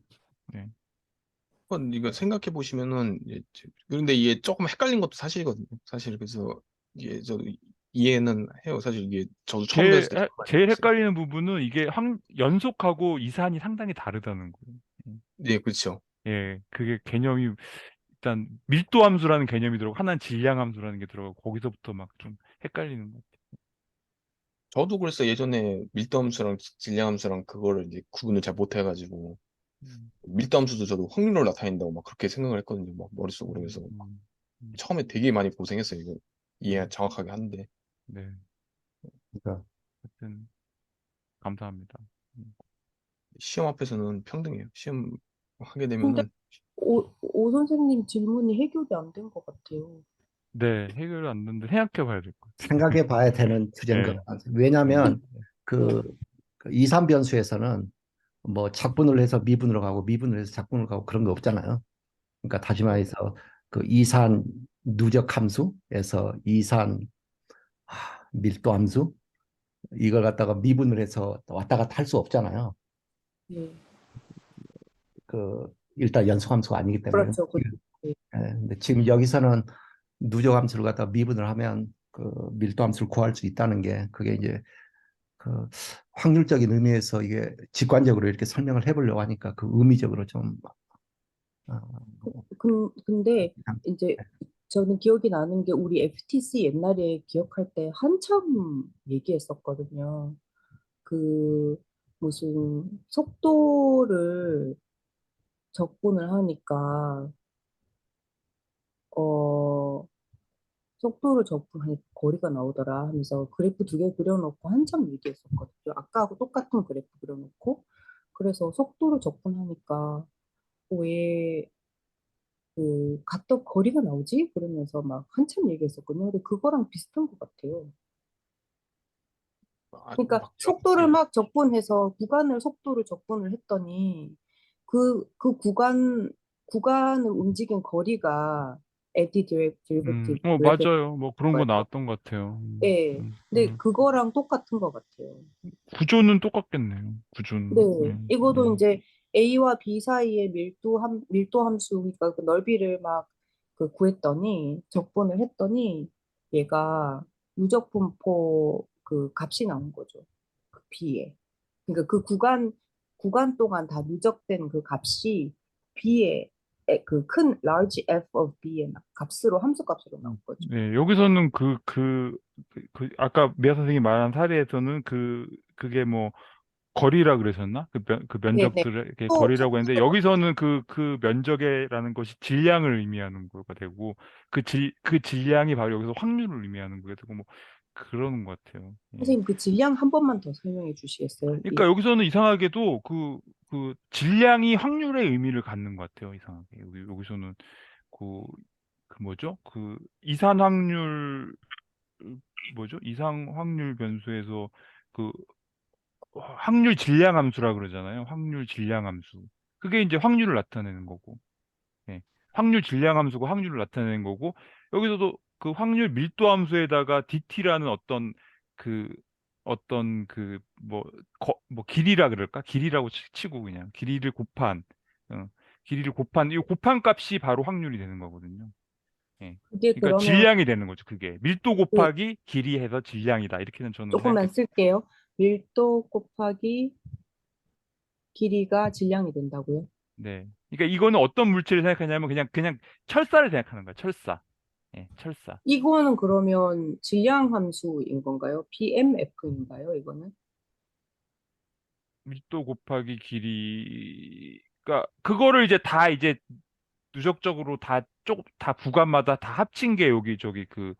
네. 한번 이거 생각해 보시면은 그런데 이게 조금 헷갈린 것도 사실이거든요. 사실 그래서 이게 저도 이해는 해요. 사실 이게 저도 처음 배웠을 때 그런 많이 제일 했어요. 헷갈리는 부분은 이게 연속하고 이산이 상당히 다르다는 거예요. 네, 그렇죠. 예, 그게 개념이 일단 밀도 함수라는 개념이 들어가고 하나는 질량 함수라는 게 들어가고 거기서부터 막 좀 헷갈리는 것 같아요. 저도 그래서 예전에 밀도함수랑 질량함수랑 그거를 이제 구분을 잘 못해가지고 음, 밀도함수도 저도 확률로 나타낸다고 막 그렇게 생각을 했거든요. 막 머릿속으로. 음, 그래서 음, 음, 처음에 되게 많이 고생했어요. 이거 이해 음. 정확하게 하는데 네, 그러니까 하여튼 감사합니다. 음. 시험 앞에서는 평등해요. 시험 하게 근데 되면은 오 선생님 질문이 해결이 안 된 것 같아요. 네, 해결이 안 되는데 생각해 봐야 될 것 같아요. 생각해 봐야 되는 주제인 것 예, 같아요. 예, 왜냐하면 네, 그 이산 변수에서는 뭐 작분을 해서 미분으로 가고 미분을 해서 작분으로 가고 그런 거 없잖아요. 그러니까 다시 네, 말해서 그 이산 누적 함수에서 이산 밀도 함수 이걸 갖다가 미분을 해서 왔다 갔다 할 수 없잖아요. 네. 그 일단 연속함수가 아니기 때문에. 그렇죠. 네. 근데 지금 여기서는 누적 함수를 갖다가 미분을 하면 그 밀도 함수를 구할 수 있다는 게 그게 이제 그 확률적인 의미에서 이게 직관적으로 이렇게 설명을 해보려고 하니까 그 의미적으로 좀 어, 근데 이제 저는 기억이 나는 게 우리 FTC 옛날에 기억할 때 한참 얘기했었거든요. 그 무슨 속도를 적분을 하니까 어 속도를 적분하니까 거리가 나오더라 하면서 그래프 두 개 그려놓고 한참 얘기했었거든요. 아까하고 똑같은 그래프 그려놓고 그래서 속도를 적분하니까 왜 그 각도 거리가 나오지? 그러면서 막 한참 얘기했었거든요. 근데 그거랑 비슷한 것 같아요. 그러니까 막 속도를 예. 막 적분해서 속도를 적분을 했더니 그 구간을 움직인 거리가 데리베티브 맞아요. 뭐 그런 거 거예요. 나왔던 것 같아요. 예. 근데 그거랑 똑같은 것 같아요. 구조는 똑같겠네요. 네. 구조는. 예, 이거도 예. 이제 A와 B 사이의 밀도 함수, 그러니까 그 넓이를 막 그 구했더니, 적분을 했더니, 얘가 유적분포 그 값이 나온 거죠. 그 B에. 그러니까 그 구간 동안 다 누적된 그 값이 B에, 그 큰 large F of B의 값으로, 함수 값으로 나온 거죠. 네, 여기서는 아까 미아 선생님이 말한 사례에서는 그게 뭐, 거리라 그러셨나? 그 네네. 면적들을 이렇게 거리라고 했는데, 여기서는 그 면적이라는 것이 질량을 의미하는 거가 되고, 그 질량이 바로 여기서 확률을 의미하는 거가 되고, 뭐, 그러는 것 같아요. 예. 선생님 그 질량 한 번만 더 설명해 주시겠어요? 그러니까 여기서는 이상하게도 그 질량이 확률의 의미를 갖는 것 같아요. 이상하게. 여기서는 그, 그 뭐죠? 그 이산 확률, 뭐죠? 이상 확률 변수에서 그 확률 질량 함수라 그러잖아요. 확률 질량 함수. 그게 이제 확률을 나타내는 거고. 예. 확률 질량 함수가 확률을 나타내는 거고, 여기서도 그 확률 밀도 함수에다가 dt라는 그 뭐 길이라 그럴까? 길이라고 치고 그냥 길이를 곱한 어, 이 곱한 값이 바로 확률이 되는 거거든요. 예. 그게 그러니까 그러면 질량이 되는 거죠. 그게 밀도 그 곱하기 길이 해서 질량이다. 이렇게는 저는 조금만 생각했어요. 쓸게요. 밀도 곱하기 길이가 질량이 된다고요? 네. 그러니까 이거는 어떤 물질을 생각하냐면 그냥 철사를 생각하는 거야. 철사. 예, 철사. 이거는 그러면 질량 함수인 건가요? BMF인가요? 이거는? 밀도 곱하기 길이가 그거를 이제 다 이제 누적적으로 다 구간마다 다 합친 게 여기 저기 그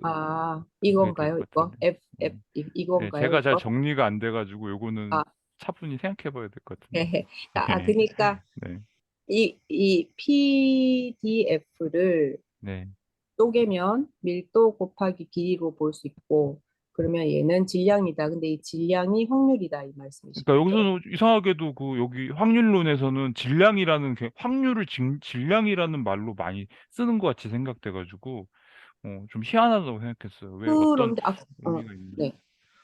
아, 그게 될 이건가요? 것 이거? 같은데. 음. 네, 이건가요? 제가 잘 이거? 정리가 안 돼가지고 요거는 아, 차분히 생각해 봐야 될 것 같은데. 그러니까 네, 이 PDF를 네. 쪼개면 밀도 곱하기 길이로 볼 수 있고, 그러면 얘는 질량이다. 근데 이 질량이 확률이다. 이 말씀이신 그러니까 거죠? 여기서는 이상하게도 여기 확률론에서는 질량이라는 확률을 질량이라는 말로 많이 쓰는 것 같이 생각돼가지고 좀 희한하다고 생각했어요. 왜 어떤 그런데, 의미가 있나? 네. 네.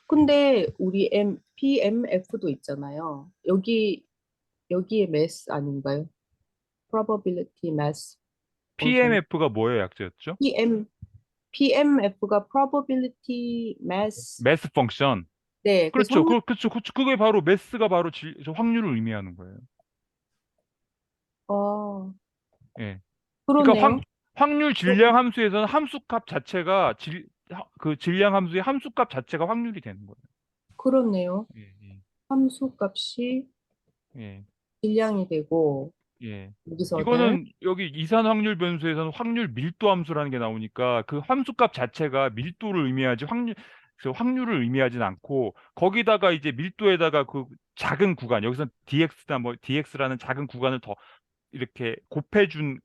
근데 우리 PMF도 있잖아요. 여기에 mass 아닌가요? probability mass function. PMF가 뭐의 약자였죠? PMF가 probability mass. 매스 펑션. 네, 그래서 그렇죠. 확률. 그게 바로 매스가 바로 저 확률을 의미하는 거예요. 어, 예. 그러니까 그렇네요. 확률 질량 함수에서는 함수값 자체가 그 질량 함수의 함수값 자체가 확률이 되는 거예요. 그렇네요. 예, 예, 함수 값이 예. 질량이 되고 예. 여기서는 이거는 여기 이산 확률 변수에서는 확률 밀도 함수라는 게 나오니까 그 함수값 자체가 밀도를 의미하지 그 확률을 의미하진 않고 거기다가 이제 밀도에다가 그 작은 구간 여기서 dx나 뭐 dx라는 작은 구간을 더 이렇게 곱해준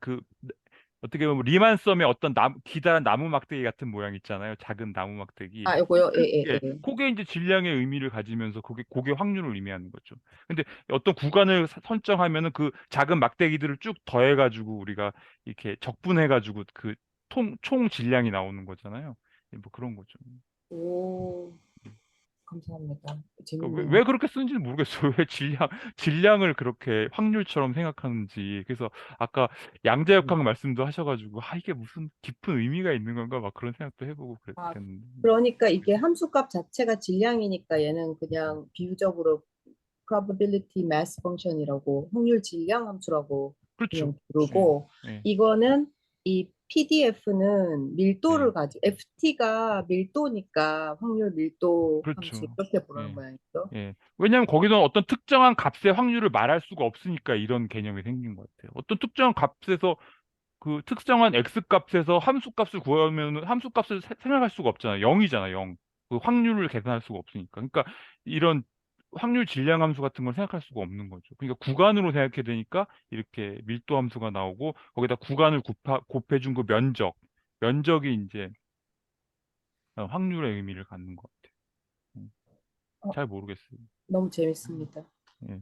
어떻게 보면 리만섬의 어떤 기다란 나무 막대기 같은 모양 있잖아요. 작은 나무 막대기. 아, 요거요? 예, 예, 예, 예. 그게 이제 질량의 의미를 가지면서 그게 확률을 의미하는 거죠. 근데 어떤 구간을 선정하면은 그 작은 막대기들을 쭉 더해가지고 우리가 이렇게 적분해가지고 총 질량이 나오는 거잖아요. 예, 뭐 그런 거죠. 오, 감사합니다. 그러니까 재밌네요. 왜 그렇게 쓰는지는 모르겠어요. 왜 질량을 그렇게 확률처럼 생각하는지. 그래서 아까 양자역학 말씀도 하셔가지고, 이게 무슨 깊은 의미가 있는 건가 막 그런 생각도 해보고 아, 그랬는데. 그러니까 이게 함수값 자체가 질량이니까 얘는 그냥 비유적으로 probability mass function이라고 확률 질량 함수라고 그렇죠. 그냥 부르고 예, 이거는 이 PDF는 예, 밀도를 가지고 FT가 밀도니까 확률 밀도 함수 그렇죠. 이렇게 부르는 예. 모양이죠. 예. 왜냐하면 거기서는 어떤 특정한 값의 확률을 말할 수가 없으니까 이런 개념이 생긴 것 같아요. 어떤 특정한 값에서 그 특정한 x 값에서 함수 값을 구하면 함수 값을 생각할 수가 없잖아요. 0이잖아, 0. 그 확률을 계산할 수가 없으니까. 그러니까 이런 확률 질량 함수 같은 걸 생각할 수가 없는 거죠. 그러니까 구간으로 생각해야 되니까 이렇게 밀도 함수가 나오고 거기다 구간을 곱해준 그 면적이 이제 확률의 의미를 갖는 것 같아요. 음, 어, 잘 모르겠어요. 너무 재밌습니다. 예.